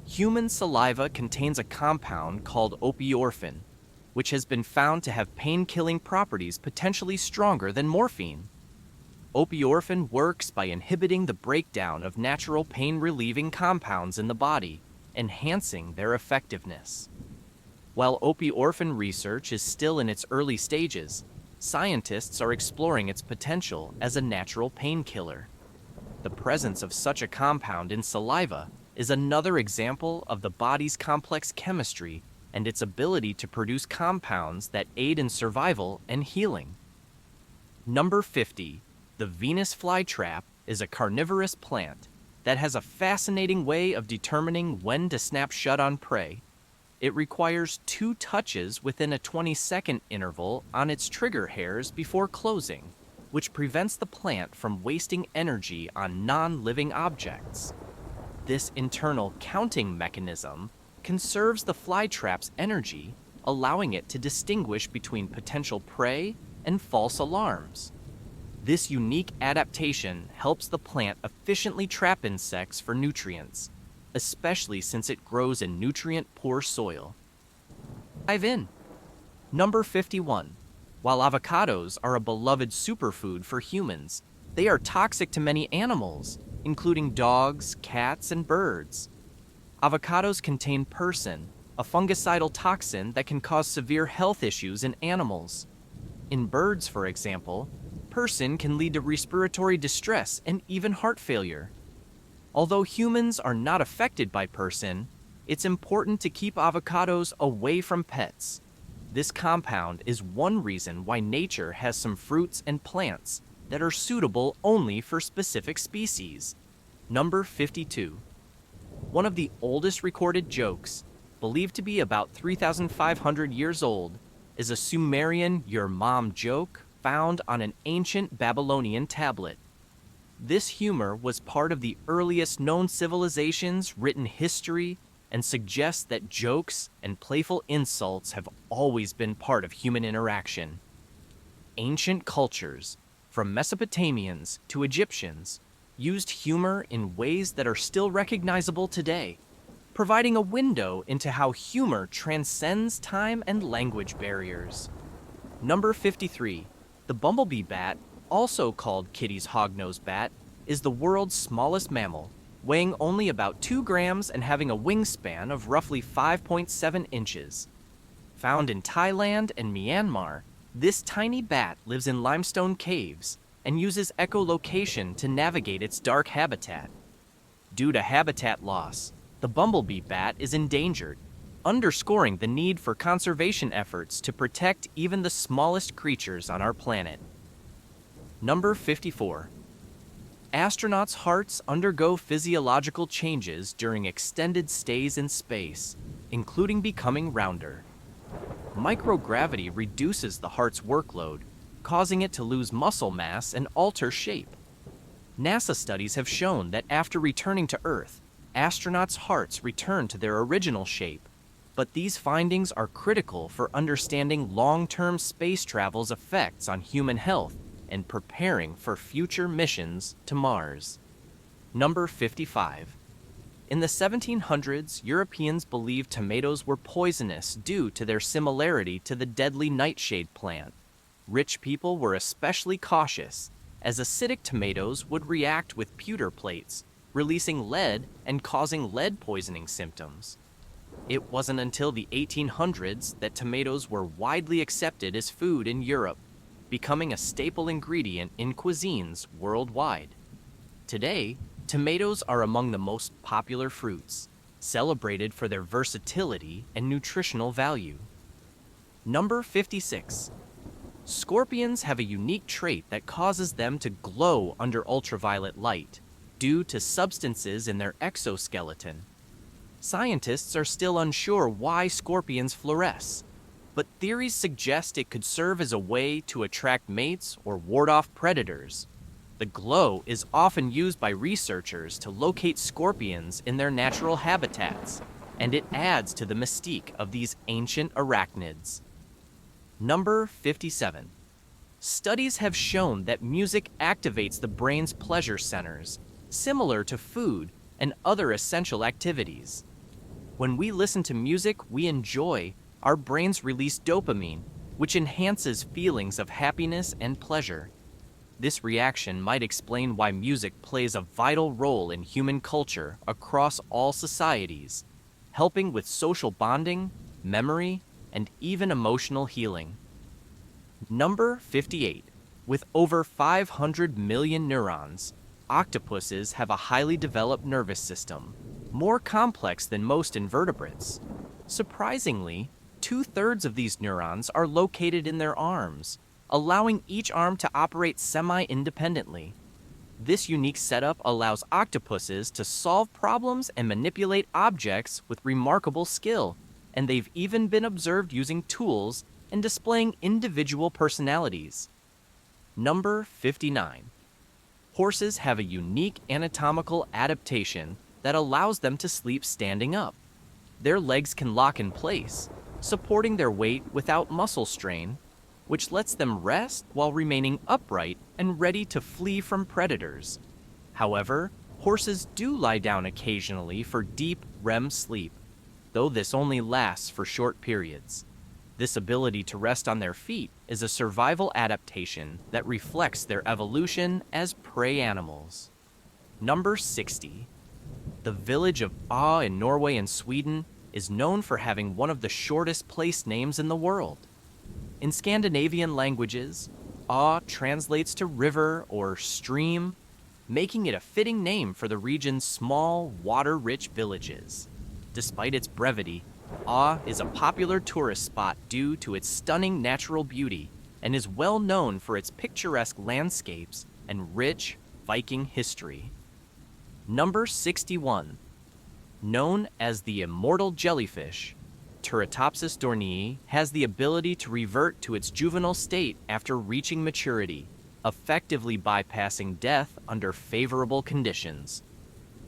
Human saliva contains a compound called opioorphin, which has been found to have pain-killing properties potentially stronger than morphine. Opioorphin works by inhibiting the breakdown of natural pain-relieving compounds in the body, enhancing their effectiveness. While opioorphin research is still in its early stages, scientists are exploring its potential as a natural painkiller. The presence of such a compound in saliva is another example of the body's complex chemistry and its ability to produce compounds that aid in survival and healing. Number 50. The Venus flytrap is a carnivorous plant that has a fascinating way of determining when to snap shut on prey. It requires 2 touches within a 20-second interval on its trigger hairs before closing, which prevents the plant from wasting energy on non-living objects. This internal counting mechanism conserves the flytrap's energy, allowing it to distinguish between potential prey and false alarms. This unique adaptation helps the plant efficiently trap insects for nutrients, especially since it grows in nutrient-poor soil. Dive in. Number 51. While avocados are a beloved superfood for humans, they are toxic to many animals, including dogs, cats, and birds. Avocados contain persin, a fungicidal toxin that can cause severe health issues in animals. In birds, for example, persin can lead to respiratory distress and even heart failure. Although humans are not affected by persin, it's important to keep avocados away from pets. This compound is one reason why nature has some fruits and plants that are suitable only for specific species. Number 52. One of the oldest recorded jokes, believed to be about 3,500 years old, is a Sumerian "your mom" joke found on an ancient Babylonian tablet. This humor was part of the earliest known civilization's written history and suggests that jokes and playful insults have always been part of human interaction. Ancient cultures, from Mesopotamians to Egyptians, used humor in ways that are still recognizable today, providing a window into how humor transcends time and language barriers. Number 53. The bumblebee bat, also called Kitty's hognose bat, is the world's smallest mammal, weighing only about 2 grams and having a wingspan of roughly 5.7 inches. Found in Thailand and Myanmar, this tiny bat lives in limestone caves and uses echolocation to navigate its dark habitat. Due to habitat loss, the bumblebee bat is endangered, underscoring the need for conservation efforts to protect even the smallest creatures on our planet. Number 54. Astronauts' hearts undergo physiological changes during extended stays in space, including becoming rounder. Microgravity reduces the heart's workload, causing it to lose muscle mass and alter shape. NASA studies have shown that after returning to Earth, astronauts' hearts return to their original shape, but these findings are critical for understanding long-term space travel's effects on human health and preparing for future missions to Mars. Number 55. In the 1700s, Europeans believed tomatoes were poisonous due to their similarity to the deadly nightshade plant. Rich people were especially cautious, as acidic tomatoes would react with pewter plates, releasing lead and causing lead poisoning symptoms. It wasn't until the 1800s that tomatoes were widely accepted as food in Europe, becoming a staple ingredient in cuisines worldwide. Today, tomatoes are among the most popular fruits, celebrated for their versatility and nutritional value. Number 56. Scorpions have a unique trait that causes them to glow under ultraviolet light due to substances in their exoskeleton. Scientists are still unsure why scorpions fluoresce, but theories suggest it could serve as a way to attract mates or ward off predators. The glow is often used by researchers to locate scorpions in their natural habitats, and it adds to the mystique of these ancient arachnids. Number 57. Studies have shown that music activates the brain's pleasure centers, similar to food and other essential activities. When we listen to music we enjoy, our brains release dopamine, which enhances feelings of happiness and pleasure. This reaction might explain why music plays a vital role in human culture across all societies, helping with social bonding, memory, and even emotional healing. Number 58. With over 500 million neurons, octopuses have a highly developed nervous system, more complex than most invertebrates. Surprisingly, 2/3 of these neurons are located in their arms, allowing each arm to operate semi-independently. This unique setup allows octopuses to solve problems and manipulate objects with remarkable skill, and they've even been observed using tools and displaying individual personalities. Number 59. Horses have a unique anatomical adaptation that allows them to sleep standing up. Their legs can lock in place, supporting their weight without muscle strain, which lets them rest while remaining upright and ready to flee from predators. However, horses do lie down occasionally for deep REM sleep, though this only lasts for short periods. This ability to rest on their feet is a survival adaptation that reflects their evolution as prey animals. Number 60. The village of Aa in Norway and Sweden is known for having one of the shortest place names in the world. In Scandinavian languages, Aa translates to river or stream, making it a fitting name for the region's small, water-rich villages. Despite its brevity, Aa is a popular tourist spot due to its stunning natural beauty and is well known for its picturesque landscapes and rich Viking history. Number 61. Known as the immortal jellyfish, Turritopsis dohrnii has the ability to revert to its juvenile state after reaching maturity, effectively bypassing death under favorable conditions.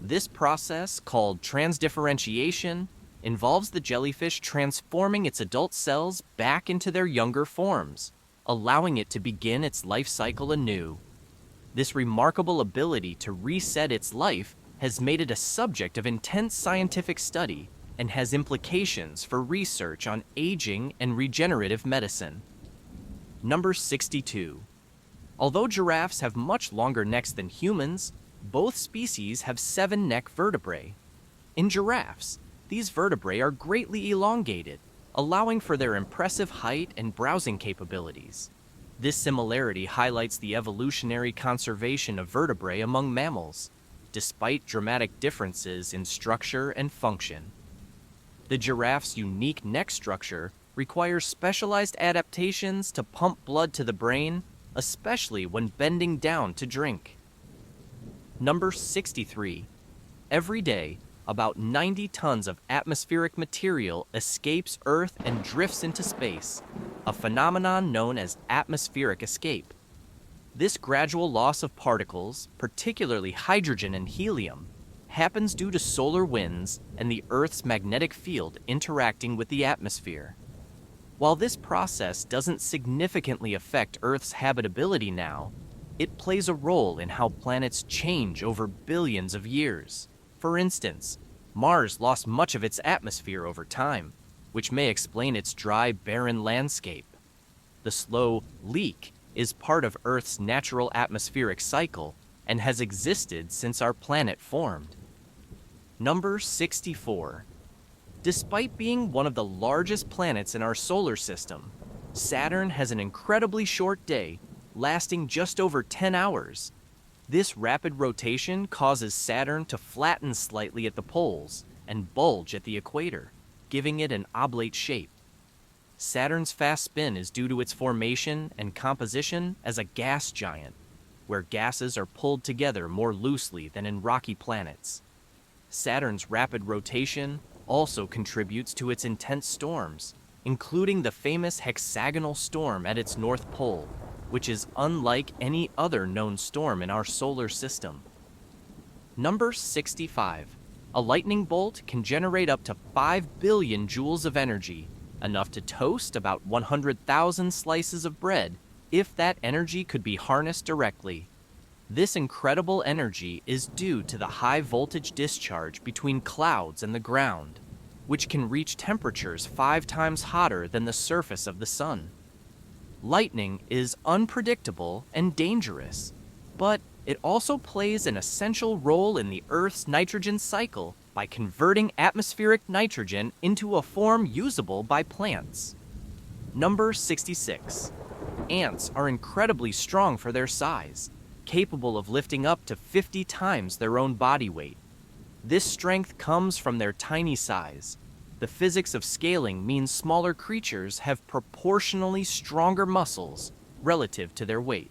This process, called transdifferentiation, involves the jellyfish transforming its adult cells back into their younger forms, allowing it to begin its life cycle anew. This remarkable ability to reset its life has made it a subject of intense scientific study and has implications for research on aging and regenerative medicine. Number 62. Although giraffes have much longer necks than humans, both species have 7 neck vertebrae. In giraffes, these vertebrae are greatly elongated, allowing for their impressive height and browsing capabilities. This similarity highlights the evolutionary conservation of vertebrae among mammals, despite dramatic differences in structure and function. The giraffe's unique neck structure requires specialized adaptations to pump blood to the brain, especially when bending down to drink. Number 63. Every day, about 90 tons of atmospheric material escapes Earth and drifts into space, a phenomenon known as atmospheric escape. This gradual loss of particles, particularly hydrogen and helium, happens due to solar winds and the Earth's magnetic field interacting with the atmosphere. While this process doesn't significantly affect Earth's habitability now, it plays a role in how planets change over billions of years. For instance, Mars lost much of its atmosphere over time, which may explain its dry, barren landscape. The slow leak is part of Earth's natural atmospheric cycle and has existed since our planet formed. Number 64. Despite being one of the largest planets in our solar system, Saturn has an incredibly short day, lasting just over 10 hours. This rapid rotation causes Saturn to flatten slightly at the poles and bulge at the equator, giving it an oblate shape. Saturn's fast spin is due to its formation and composition as a gas giant, where gases are pulled together more loosely than in rocky planets. Saturn's rapid rotation also contributes to its intense storms, including the famous hexagonal storm at its north pole, which is unlike any other known storm in our solar system. Number 65. A lightning bolt can generate up to 5 billion joules of energy, enough to toast about 100,000 slices of bread if that energy could be harnessed directly. This incredible energy is due to the high voltage discharge between clouds and the ground, which can reach temperatures 5 times hotter than the surface of the sun. Lightning is unpredictable and dangerous, but it also plays an essential role in the Earth's nitrogen cycle by converting atmospheric nitrogen into a form usable by plants. Number 66. Ants are incredibly strong for their size, capable of lifting up to 50 times their own body weight. This strength comes from their tiny size. The physics of scaling means smaller creatures have proportionally stronger muscles relative to their weight.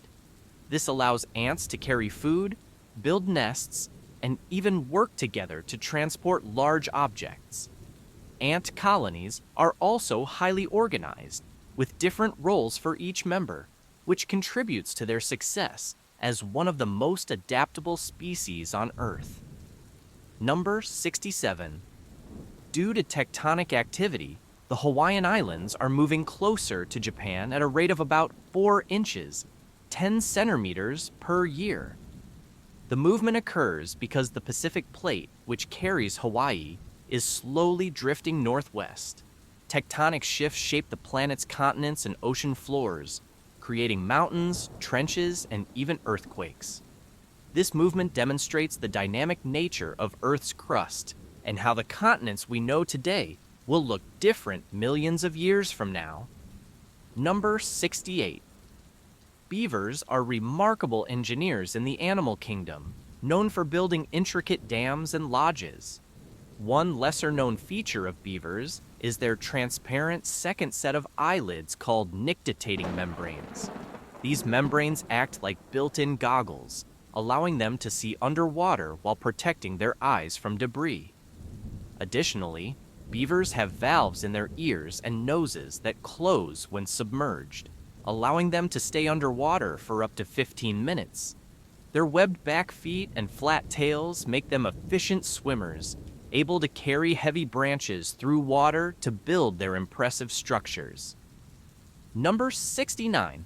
This allows ants to carry food, build nests, and even work together to transport large objects. Ant colonies are also highly organized, with different roles for each member, which contributes to their success as one of the most adaptable species on Earth. Number 67. Due to tectonic activity, the Hawaiian Islands are moving closer to Japan at a rate of about 4 inches, 10 centimeters per year. The movement occurs because the Pacific Plate, which carries Hawaii, is slowly drifting northwest. Tectonic shifts shape the planet's continents and ocean floors, creating mountains, trenches, and even earthquakes. This movement demonstrates the dynamic nature of Earth's crust and how the continents we know today will look different millions of years from now. Number 68. Beavers are remarkable engineers in the animal kingdom, known for building intricate dams and lodges. One lesser-known feature of beavers is their transparent second set of eyelids called nictitating membranes. These membranes act like built-in goggles, allowing them to see underwater while protecting their eyes from debris. Additionally, beavers have valves in their ears and noses that close when submerged, allowing them to stay underwater for up to 15 minutes. Their webbed back feet and flat tails make them efficient swimmers, able to carry heavy branches through water to build their impressive structures. Number 69.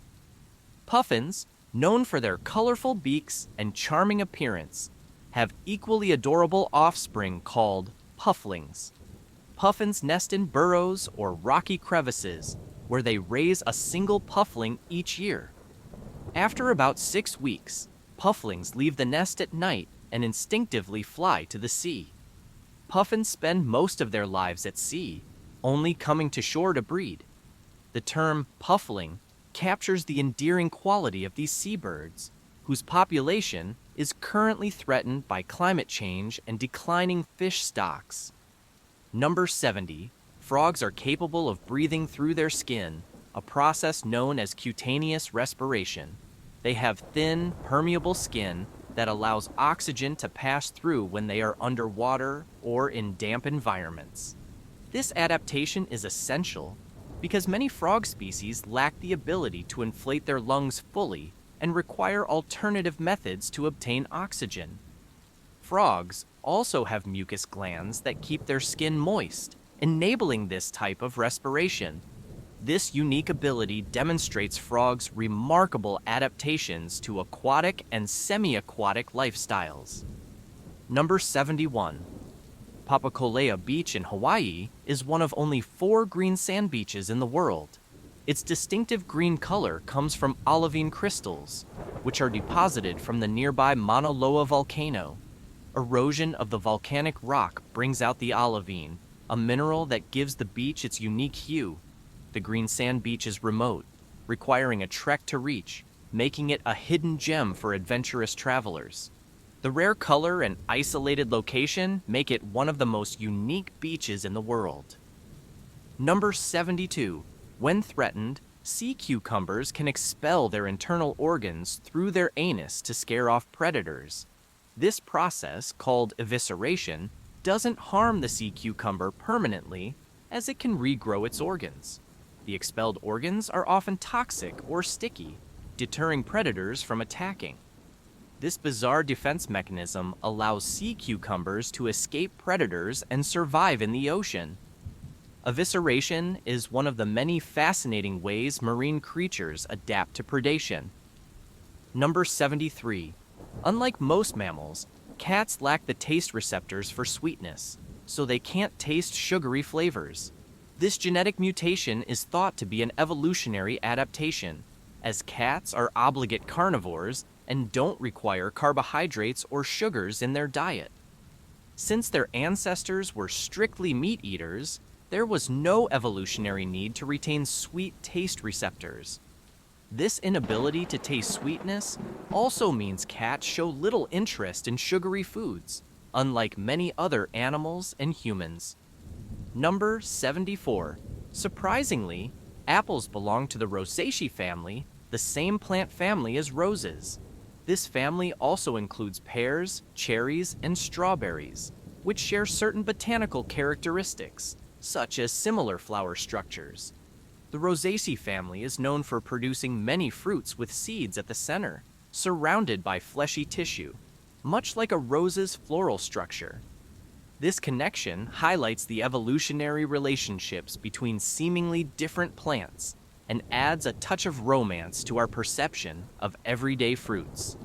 Puffins, known for their colorful beaks and charming appearance, have equally adorable offspring called pufflings. Puffins nest in burrows or rocky crevices, where they raise a single puffling each year. After about 6 weeks, pufflings leave the nest at night and instinctively fly to the sea. Puffins spend most of their lives at sea, only coming to shore to breed. The term puffling captures the endearing quality of these seabirds, whose population is currently threatened by climate change and declining fish stocks. Number 70. Frogs are capable of breathing through their skin, a process known as cutaneous respiration. They have thin, permeable skin that allows oxygen to pass through when they are underwater or in damp environments. This adaptation is essential because many frog species lack the ability to inflate their lungs fully and require alternative methods to obtain oxygen. Frogs also have mucus glands that keep their skin moist, enabling this type of respiration. This unique ability demonstrates frogs' remarkable adaptations to aquatic and semi-aquatic lifestyles. Number 71. Papakolea Beach in Hawaii is one of only 4 green sand beaches in the world. Its distinctive green color comes from olivine crystals, which are deposited from the nearby Mauna Loa volcano. Erosion of the volcanic rock brings out the olivine, a mineral that gives the beach its unique hue. The green sand beach is remote, requiring a trek to reach, making it a hidden gem for adventurous travelers. The rare color and isolated location make it one of the most unique beaches in the world. Number 72. When threatened, sea cucumbers can expel their internal organs through their anus to scare off predators. This process, called evisceration, doesn't harm the sea cucumber permanently, as it can regrow its organs. The expelled organs are often toxic or sticky, deterring predators from attacking. This bizarre defense mechanism allows sea cucumbers to escape predators and survive in the ocean. Evisceration is one of the many fascinating ways marine creatures adapt to predation. Number 73. Unlike most mammals, cats lack the taste receptors for sweetness, so they can't taste sugary flavors. This genetic mutation is thought to be an evolutionary adaptation, as cats are obligate carnivores and don't require carbohydrates or sugars in their diet. Since their ancestors were strictly meat eaters, there was no evolutionary need to retain sweet taste receptors. This inability to taste sweetness also means cats show little interest in sugary foods, unlike many other animals and humans. Number 74. Surprisingly, apples belong to the Rosaceae family, the same plant family as roses. This family also includes pears, cherries, and strawberries, which share certain botanical characteristics, such as similar flower structures. The Rosaceae family is known for producing many fruits with seeds at the center, surrounded by fleshy tissue, much like a rose's floral structure. This connection highlights the evolutionary relationships between seemingly different plants and adds a touch of romance to our perception of everyday fruits.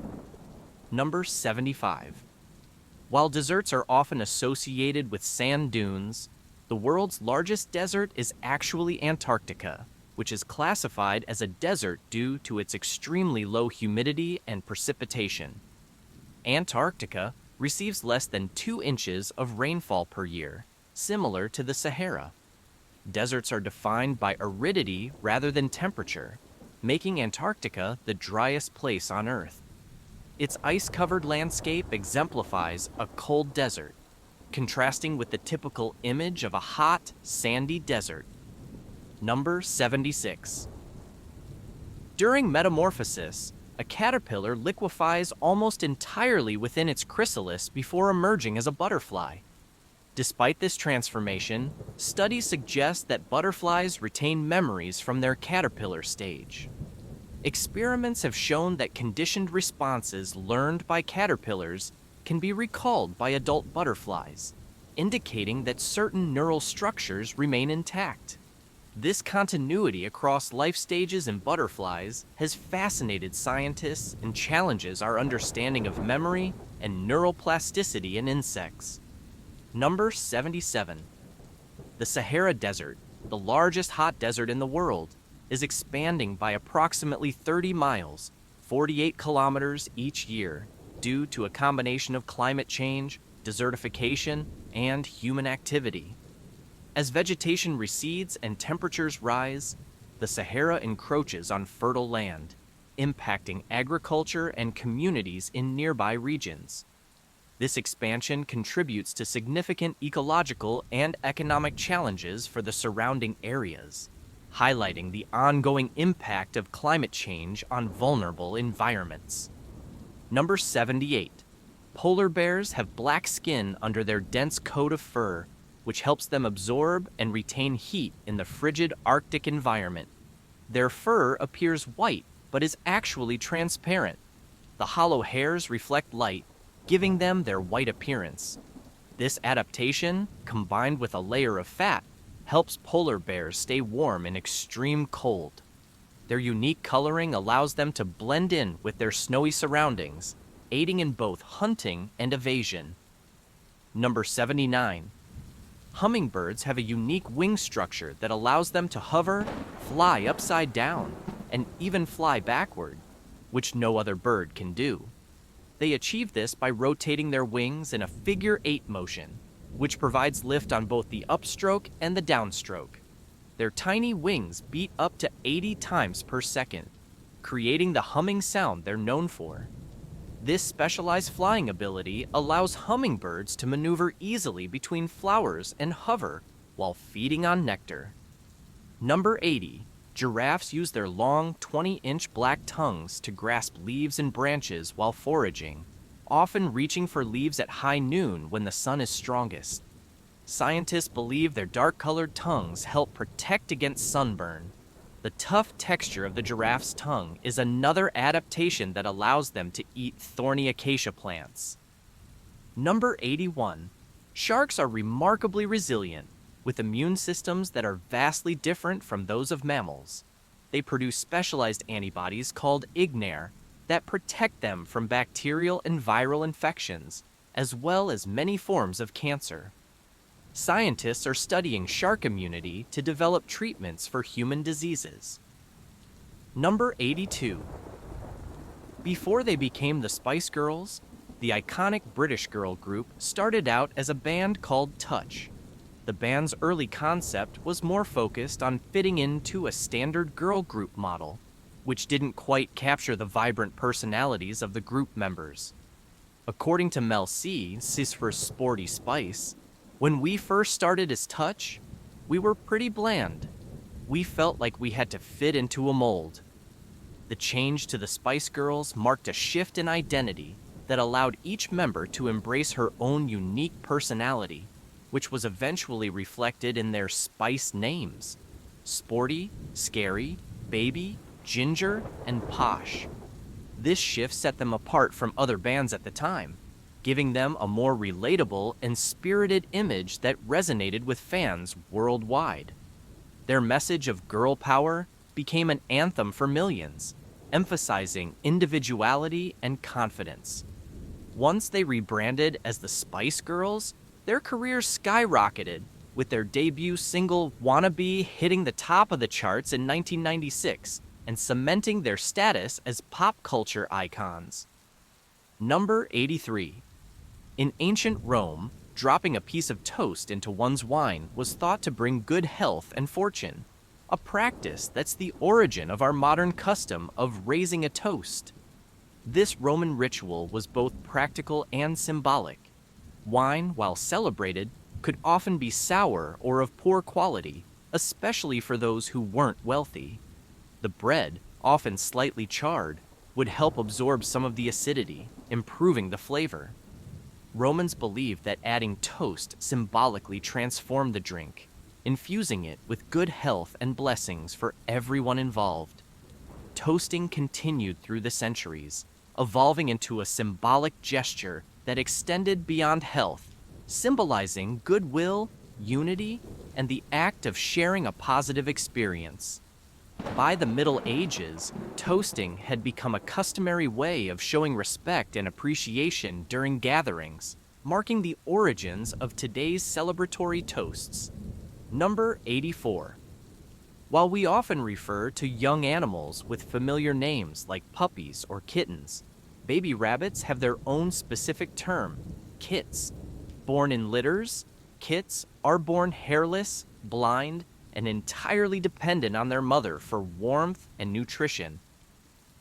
Number 75. While deserts are often associated with sand dunes, the world's largest desert is actually Antarctica, which is classified as a desert due to its extremely low humidity and precipitation. Antarctica receives less than 2 inches of rainfall per year, similar to the Sahara. Deserts are defined by aridity rather than temperature, making Antarctica the driest place on Earth. Its ice-covered landscape exemplifies a cold desert, contrasting with the typical image of a hot, sandy desert. Number 76. During metamorphosis, a caterpillar liquefies almost entirely within its chrysalis before emerging as a butterfly. Despite this transformation, studies suggest that butterflies retain memories from their caterpillar stage. Experiments have shown that conditioned responses learned by caterpillars can be recalled by adult butterflies, indicating that certain neural structures remain intact. This continuity across life stages in butterflies has fascinated scientists and challenges our understanding of memory and neural plasticity in insects. Number 77. The Sahara Desert, the largest hot desert in the world, is expanding by approximately 30 miles, 48 kilometers each year, due to a combination of climate change, desertification, and human activity. As vegetation recedes and temperatures rise, the Sahara encroaches on fertile land, impacting agriculture and communities in nearby regions. This expansion contributes to significant ecological and economic challenges for the surrounding areas, highlighting the ongoing impact of climate change on vulnerable environments. Number 78. Polar bears have black skin under their dense coat of fur, which helps them absorb and retain heat in the frigid Arctic environment. Their fur appears white, but is actually transparent. The hollow hairs reflect light, giving them their white appearance. This adaptation, combined with a layer of fat, helps polar bears stay warm in extreme cold. Their unique coloring allows them to blend in with their snowy surroundings, aiding in both hunting and evasion. Number 79. Hummingbirds have a unique wing structure that allows them to hover, fly upside down, and even fly backward, which no other bird can do. They achieve this by rotating their wings in a figure-8 motion, which provides lift on both the upstroke and the downstroke. Their tiny wings beat up to 80 times per second, creating the humming sound they're known for. This specialized flying ability allows hummingbirds to maneuver easily between flowers and hover while feeding on nectar. Number 80. Giraffes use their long, 20-inch black tongues to grasp leaves and branches while foraging, often reaching for leaves at high noon when the sun is strongest. Scientists believe their dark-colored tongues help protect against sunburn. The tough texture of the giraffe's tongue is another adaptation that allows them to eat thorny acacia plants. Number 81. Sharks are remarkably resilient, with immune systems that are vastly different from those of mammals. They produce specialized antibodies called ignare that protect them from bacterial and viral infections, as well as many forms of cancer. Scientists are studying shark immunity to develop treatments for human diseases. Number 82. Before they became the Spice Girls, the iconic British girl group started out as a band called Touch. The band's early concept was more focused on fitting into a standard girl group model, which didn't quite capture the vibrant personalities of the group members. According to Mel C., Cisfer's Sporty Spice, when we first started as Touch, we were pretty bland. We felt like we had to fit into a mold. The change to the Spice Girls marked a shift in identity that allowed each member to embrace her own unique personality, which was eventually reflected in their Spice names: Sporty, Scary, Baby, Ginger, and Posh. This shift set them apart from other bands at the time, giving them a more relatable and spirited image that resonated with fans worldwide. Their message of girl power became an anthem for millions, emphasizing individuality and confidence. Once they rebranded as the Spice Girls, their careers skyrocketed, with their debut single Wannabe hitting the top of the charts in 1996 and cementing their status as pop culture icons. Number 83. In ancient Rome, dropping a piece of toast into one's wine was thought to bring good health and fortune, a practice that's the origin of our modern custom of raising a toast. This Roman ritual was both practical and symbolic. Wine, while celebrated, could often be sour or of poor quality, especially for those who weren't wealthy. The bread, often slightly charred, would help absorb some of the acidity, improving the flavor. Romans believed that adding toast symbolically transformed the drink, infusing it with good health and blessings for everyone involved. Toasting continued through the centuries, evolving into a symbolic gesture that extended beyond health, symbolizing goodwill, unity, and the act of sharing a positive experience. By the Middle Ages, toasting had become a customary way of showing respect and appreciation during gatherings, marking the origins of today's celebratory toasts. Number 84. While we often refer to young animals with familiar names like puppies or kittens, baby rabbits have their own specific term, kits. Born in litters, kits are born hairless, blind, and entirely dependent on their mother for warmth and nutrition.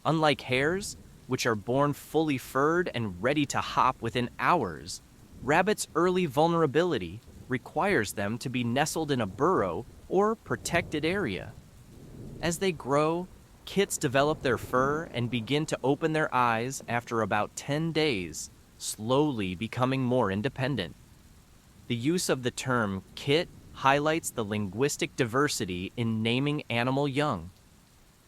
Unlike hares, which are born fully furred and ready to hop within hours, rabbits' early vulnerability requires them to be nestled in a burrow or protected area. As they grow, kits develop their fur and begin to open their eyes after about 10 days, slowly becoming more independent. The use of the term kit highlights the linguistic diversity in naming animal young.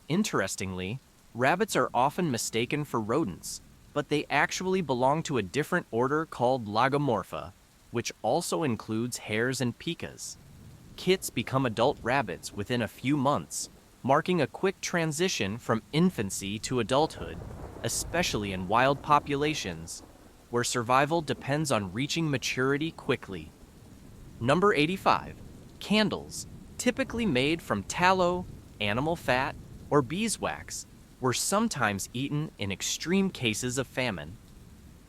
Interestingly, rabbits are often mistaken for rodents, but they actually belong to a different order called Lagomorpha, which also includes hares and pikas. Kits become adult rabbits within a few months, marking a quick transition from infancy to adulthood, especially in wild populations, where survival depends on reaching maturity quickly. Number 85. Candles, typically made from tallow, animal fat, or beeswax, were sometimes eaten in extreme cases of famine.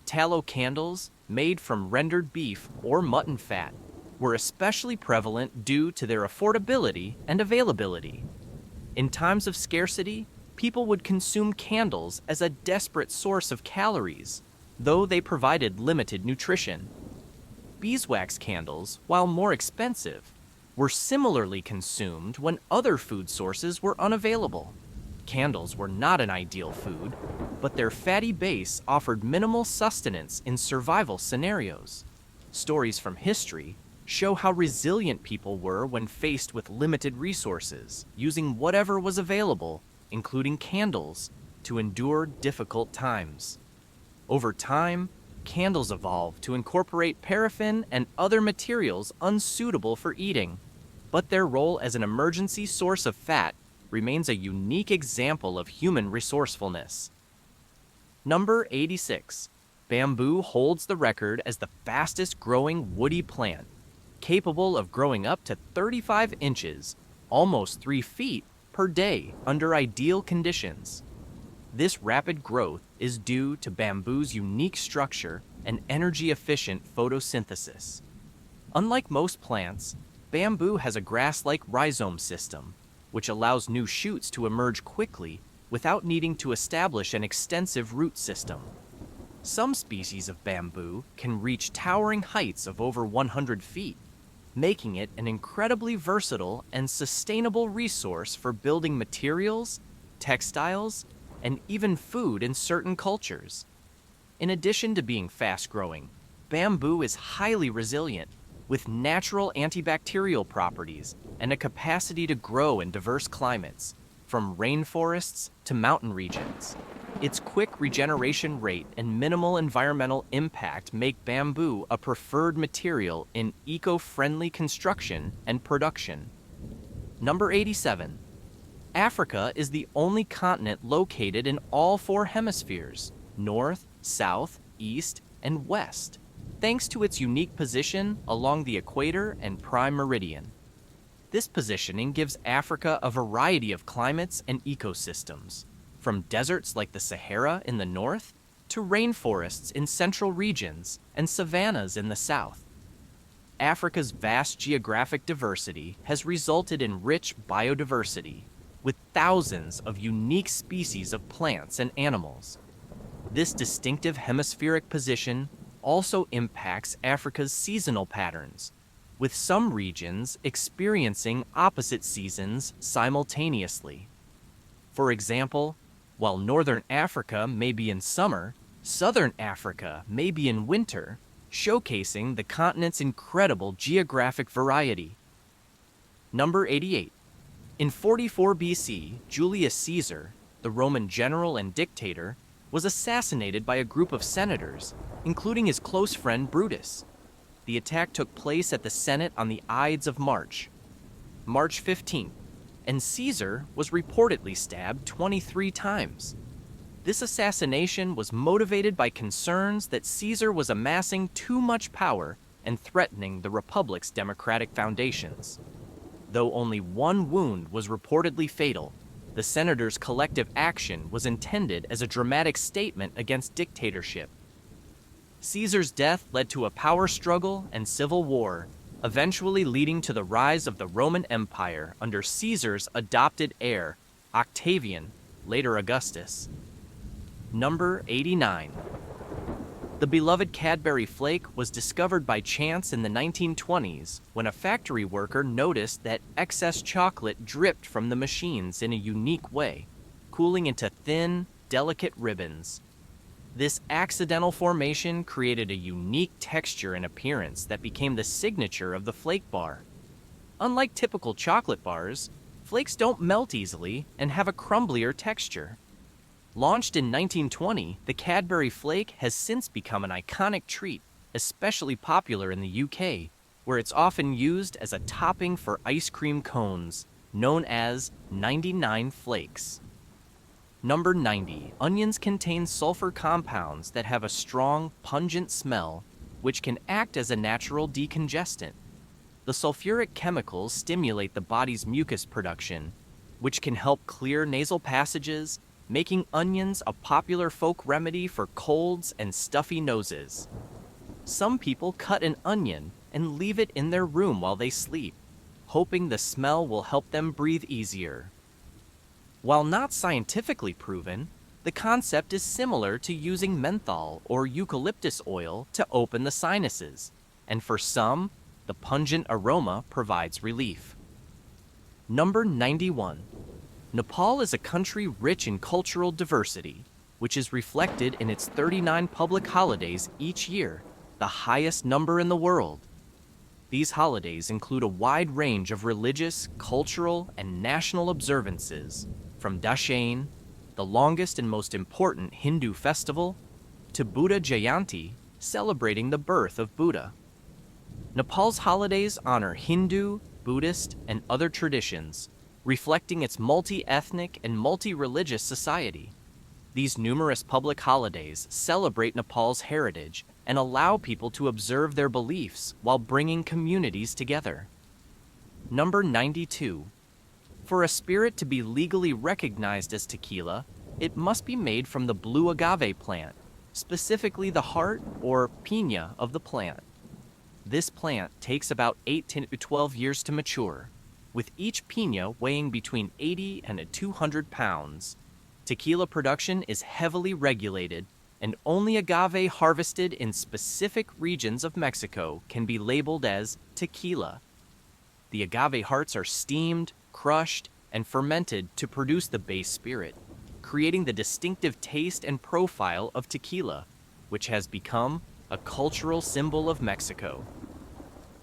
Tallow candles, made from rendered beef or mutton fat, were especially prevalent due to their affordability and availability. In times of scarcity, people would consume candles as a desperate source of calories, though they provided limited nutrition. Beeswax candles, while more expensive, were similarly consumed when other food sources were unavailable. Candles were not an ideal food, but their fatty base offered minimal sustenance in survival scenarios. Stories from history show how resilient people were when faced with limited resources, using whatever was available, including candles, to endure difficult times. Over time, candles evolved to incorporate paraffin and other materials unsuitable for eating, but their role as an emergency source of fat remains a unique example of human resourcefulness. Number 86. Bamboo holds the record as the fastest growing woody plant, capable of growing up to 35 inches, almost 3 feet, per day under ideal conditions. This rapid growth is due to bamboo's unique structure and energy-efficient photosynthesis. Unlike most plants, bamboo has a grass-like rhizome system, which allows new shoots to emerge quickly without needing to establish an extensive root system. Some species of bamboo can reach towering heights of over 100 feet, making it an incredibly versatile and sustainable resource for building materials, textiles, and even food in certain cultures. In addition to being fast-growing, bamboo is highly resilient, with natural antibacterial properties and a capacity to grow in diverse climates, from rainforests to mountain regions. Its quick regeneration rate and minimal environmental impact make bamboo a preferred material in eco-friendly construction and production. Number 87. Africa is the only continent located in all 4 hemispheres, north, south, east, and west, thanks to its unique position along the equator and prime meridian. This positioning gives Africa a variety of climates and ecosystems, from deserts like the Sahara in the north to rainforests in central regions and savannas in the south. Africa's vast geographic diversity has resulted in rich biodiversity, with thousands of unique species of plants and animals. This distinctive hemispheric position also impacts Africa's seasonal patterns, with some regions experiencing opposite seasons simultaneously. For example, while northern Africa may be in summer, southern Africa may be in winter, showcasing the continent's incredible geographic variety. Number 88. In 44 BC, Julius Caesar, the Roman general and dictator, was assassinated by a group of senators, including his close friend Brutus. The attack took place at the Senate on the Ides of March, March 15th, and Caesar was reportedly stabbed 23 times. This assassination was motivated by concerns that Caesar was amassing too much power and threatening the Republic's democratic foundations. Though only one wound was reportedly fatal, the senators' collective action was intended as a dramatic statement against dictatorship. Caesar's death led to a power struggle and civil war, eventually leading to the rise of the Roman Empire under Caesar's adopted heir, Octavian, later Augustus. Number 89. The beloved Cadbury flake was discovered by chance in the 1920s when a factory worker noticed that excess chocolate dripped from the machines in a unique way, cooling into thin, delicate ribbons. This accidental formation created a unique texture and appearance that became the signature of the flake bar. Unlike typical chocolate bars, flakes don't melt easily and have a crumblier texture. Launched in 1920, the Cadbury flake has since become an iconic treat, especially popular in the UK, where it's often used as a topping for ice cream cones, known as 99 flakes. Number 90. Onions contain sulfur compounds that have a strong, pungent smell, which can act as a natural decongestant. The sulfuric chemicals stimulate the body's mucus production, which can help clear nasal passages, making onions a popular folk remedy for colds and stuffy noses. Some people cut an onion and leave it in their room while they sleep, hoping the smell will help them breathe easier. While not scientifically proven, the concept is similar to using menthol or eucalyptus oil to open the sinuses, and for some, The pungent aroma provides relief. Number 91. Nepal is a country rich in cultural diversity, which is reflected in its 39 public holidays each year, the highest number in the world. These holidays include a wide range of religious, cultural, and national observances, from Dashain, the longest and most important Hindu festival, to Buddha Jayanti, celebrating the birth of Buddha. Nepal's holidays honor Hindu, Buddhist, and other traditions, reflecting its multi-ethnic and multi-religious society. These numerous public holidays celebrate Nepal's heritage and allow people to observe their beliefs while bringing communities together. Number 92. For a spirit to be legally recognized as tequila, it must be made from the blue agave plant, specifically the heart or piña of the plant. This plant takes about 8 to 12 years to mature, with each piña weighing between 80 and 200 pounds. Tequila production is heavily regulated, and only agave harvested in specific regions of Mexico can be labeled as tequila. The agave hearts are steamed, crushed, and fermented to produce the base spirit, creating the distinctive taste and profile of tequila, which has become a cultural symbol of Mexico.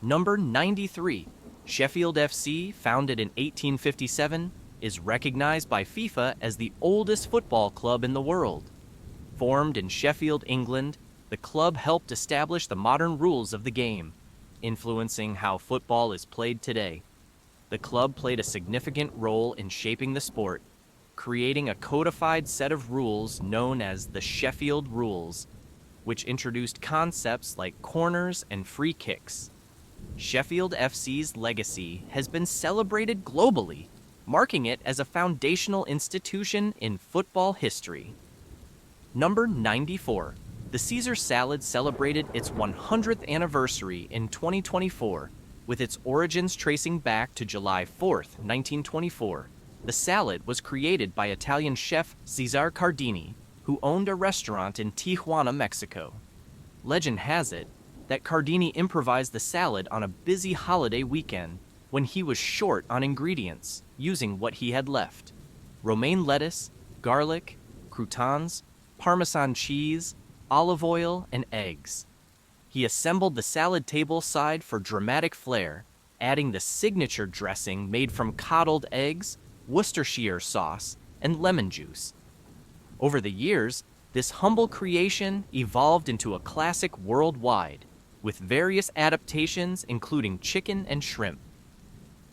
Number 93. Sheffield FC, founded in 1857, is recognized by FIFA as the oldest football club in the world. Formed in Sheffield, England, the club helped establish the modern rules of the game, influencing how football is played today. The club played a significant role in shaping the sport, creating a codified set of rules known as the Sheffield Rules, which introduced concepts like corners and free kicks. Sheffield FC's legacy has been celebrated globally, marking it as a foundational institution in football history. Number 94. The Caesar salad celebrated its 100th anniversary in 2024, with its origins tracing back to July 4th, 1924. The salad was created by Italian chef Cesare Cardini, who owned a restaurant in Tijuana, Mexico. Legend has it that Cardini improvised the salad on a busy holiday weekend when he was short on ingredients, using what he had left: romaine lettuce, garlic, croutons, Parmesan cheese, olive oil, and eggs. He assembled the salad table side for dramatic flair, adding the signature dressing made from coddled eggs, Worcestershire sauce, and lemon juice. Over the years, this humble creation evolved into a classic worldwide, with various adaptations including chicken and shrimp.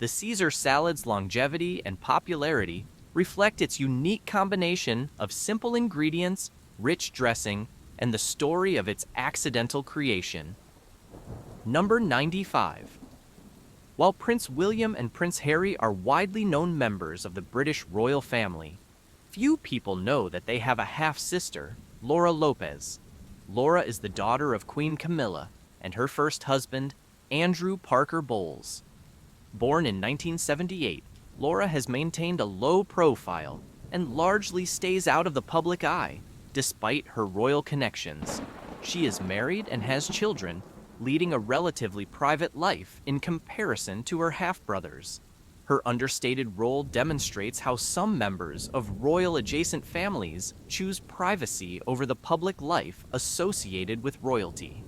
The Caesar salad's longevity and popularity reflect its unique combination of simple ingredients, rich dressing, and the story of its accidental creation. Number 95. While Prince William and Prince Harry are widely known members of the British royal family, few people know that they have a half-sister, Laura Lopez. Laura is the daughter of Queen Camilla and her first husband, Andrew Parker Bowles. Born in 1978, Laura has maintained a low profile and largely stays out of the public eye, despite her royal connections. She is married and has children, leading a relatively private life in comparison to her half-brothers. Her understated role demonstrates how some members of royal-adjacent families choose privacy over the public life associated with royalty.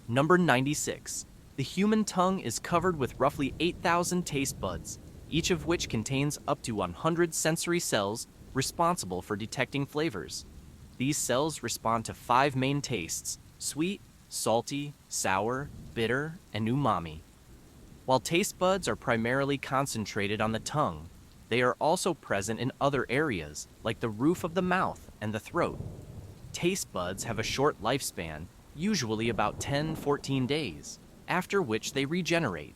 Number 96. The human tongue is covered with roughly 8,000 taste buds, each of which contains up to 100 sensory cells responsible for detecting flavors. These cells respond to 5 main tastes: sweet, salty, sour, bitter, and umami. While taste buds are primarily concentrated on the tongue, they are also present in other areas, like the roof of the mouth and the throat. Taste buds have a short lifespan, usually about 10-14 days, after which they regenerate.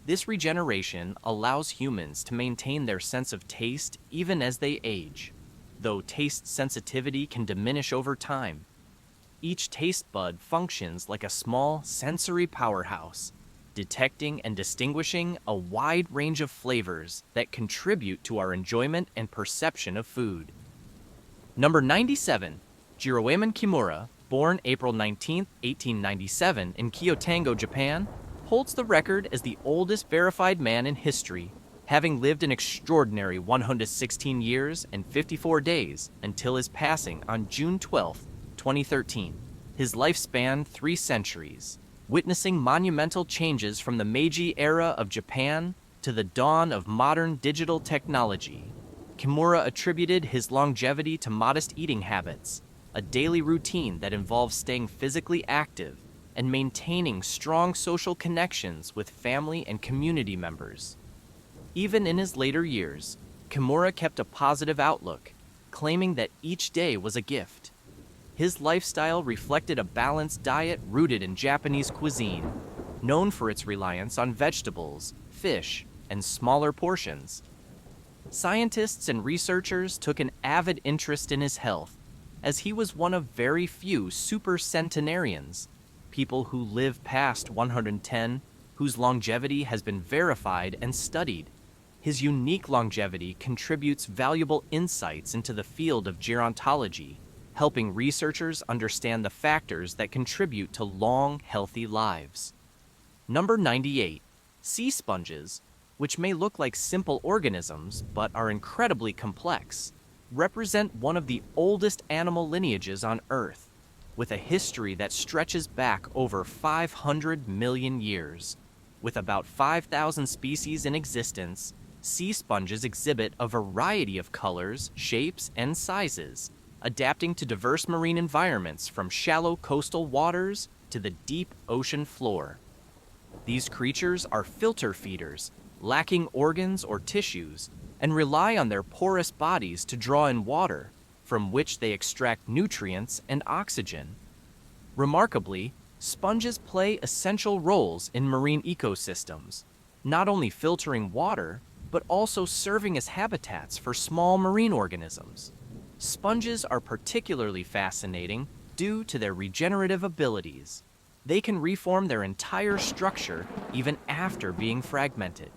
This regeneration allows humans to maintain their sense of taste even as they age, though taste sensitivity can diminish over time. Each taste bud functions like a small sensory powerhouse, detecting and distinguishing a wide range of flavors that contribute to our enjoyment and perception of food. Number 97. Jiroemen Kimura, born April 19, 1897 in Kyotango, Japan, holds the record as the oldest verified man in history, having lived an extraordinary 116 years and 54 days until his passing on June 12, 2013. His life spanned 3 centuries, witnessing monumental changes from the Meiji era of Japan to the dawn of modern digital technology. Kimura attributed his longevity to modest eating habits, a daily routine that involves staying physically active and maintaining strong social connections with family and community members. Even in his later years, Kimura kept a positive outlook, claiming that each day was a gift. His lifestyle reflected a balanced diet rooted in Japanese cuisine, known for its reliance on vegetables, fish, and smaller portions. Scientists and researchers took an avid interest in his health, as he was one of very few supercentenarians, people who live past 110, whose longevity has been verified and studied. His unique longevity contributes valuable insights into the field of gerontology, helping researchers understand the factors that contribute to long, healthy lives. Number 98. Sea sponges, which may look like simple organisms but are incredibly complex, represent one of the oldest animal lineages on Earth, with a history that stretches back over 500 million years. With about 5,000 species in existence, sea sponges exhibit a variety of colors, shapes, and sizes, adapting to diverse marine environments from shallow coastal waters to the deep ocean floor. These creatures are filter feeders, lacking organs or tissues, and rely on their porous bodies to draw in water, from which they extract nutrients and oxygen. Remarkably, sponges play essential roles in marine ecosystems, not only filtering water, but also serving as habitats for small marine organisms. Sponges are particularly fascinating due to their regenerative abilities. They can reform their entire structure even after being fragmented.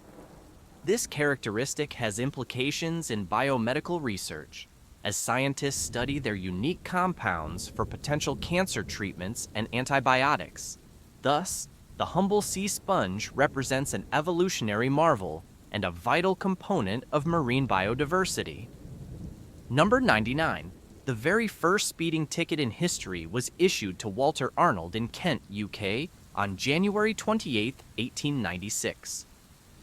This characteristic has implications in biomedical research, as scientists study their unique compounds for potential cancer treatments and antibiotics. Thus, the humble sea sponge represents an evolutionary marvel and a vital component of marine biodiversity. Number 99. The very first speeding ticket in history was issued to Walter Arnold in Kent, UK, on January 28, 1896.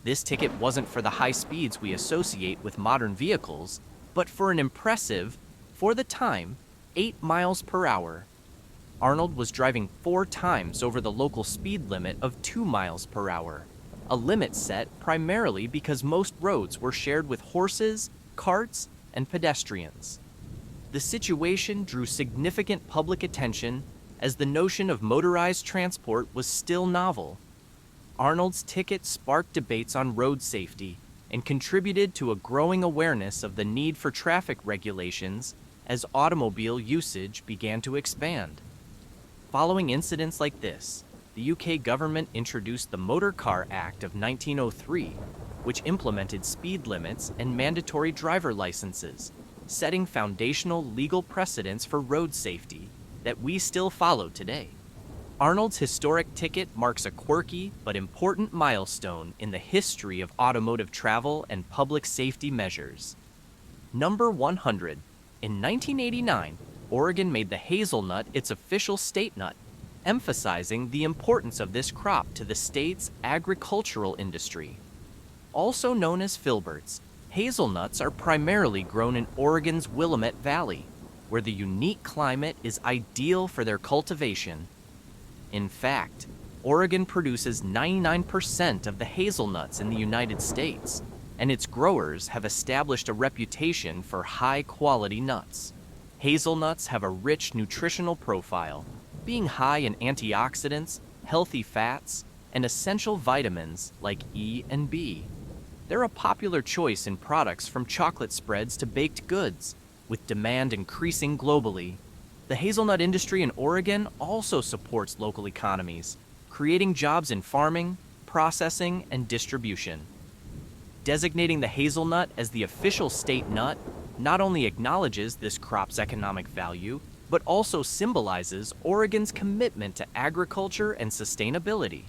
This ticket wasn't for the high speeds we associate with modern vehicles, but for an impressive, for the time, 8 miles per hour. Arnold was driving 4 times over the local speed limit of 2 miles per hour, a limit set primarily because most roads were shared with horses, carts, and pedestrians. The situation drew significant public attention as the notion of motorized transport was still novel. Arnold's ticket sparked debates on road safety and contributed to a growing awareness of the need for traffic regulations as automobile usage began to expand. Following incidents like this, the UK government introduced the Motor Car Act of 1903, which implemented speed limits and mandatory driver licenses, setting foundational legal precedents for road safety that we still follow today. Arnold's historic ticket marks a quirky but important milestone in the history of automotive travel and public safety measures. Number 100. In 1989, Oregon made the hazelnut its official state nut, emphasizing the importance of this crop to the state's agricultural industry. Also known as filberts, hazelnuts are primarily grown in Oregon's Willamette Valley, where the unique climate is ideal for their cultivation. In fact, Oregon produces 99% of the hazelnuts in the United States, and its growers have established a reputation for high-quality nuts. Hazelnuts have a rich nutritional profile, being high in antioxidants, healthy fats, and essential vitamins like E and B. They're a popular choice in products from chocolate spreads to baked goods, with demand increasing globally. The hazelnut industry in Oregon also supports local economies, creating jobs in farming, processing, and distribution. Designating the hazelnut as the official state nut not only acknowledges this crop's economic value, but also symbolizes Oregon's commitment to agriculture and sustainability.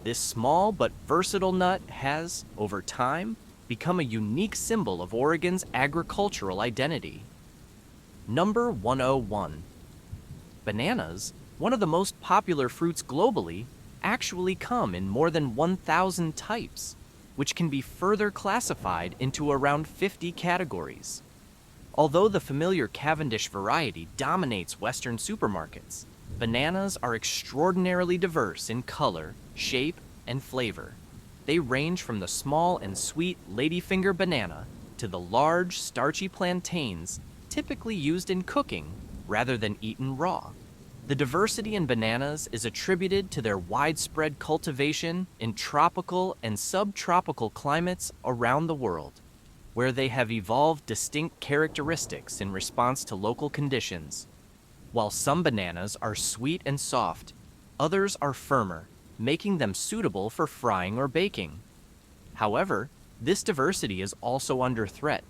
This small but versatile nut has, over time, become a unique symbol of Oregon's agricultural identity. Number 101. Bananas, one of the most popular fruits globally, actually come in more than 1,000 types, which can be further classified into around 50 categories. Although the familiar Cavendish variety dominates Western supermarkets, bananas are extraordinarily diverse in color, shape, and flavor. They range from the small and sweet ladyfinger banana to the large, starchy plantains typically used in cooking rather than eaten raw. The diversity in bananas is attributed to their widespread cultivation in tropical and subtropical climates around the world, where they have evolved distinct characteristics in response to local conditions. While some bananas are sweet and soft, others are firmer, making them suitable for frying or baking. However, this diversity is also under threat.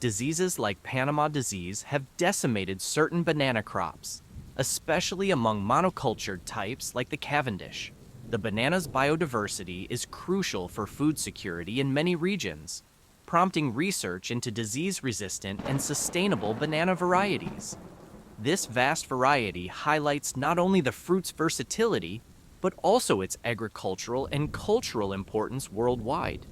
Diseases like Panama disease have decimated certain banana crops, especially among monocultured types like the Cavendish. The banana's biodiversity is crucial for food security in many regions, prompting research into disease-resistant and sustainable banana varieties. This vast variety highlights not only the fruit's versatility, but also its agricultural and cultural importance worldwide.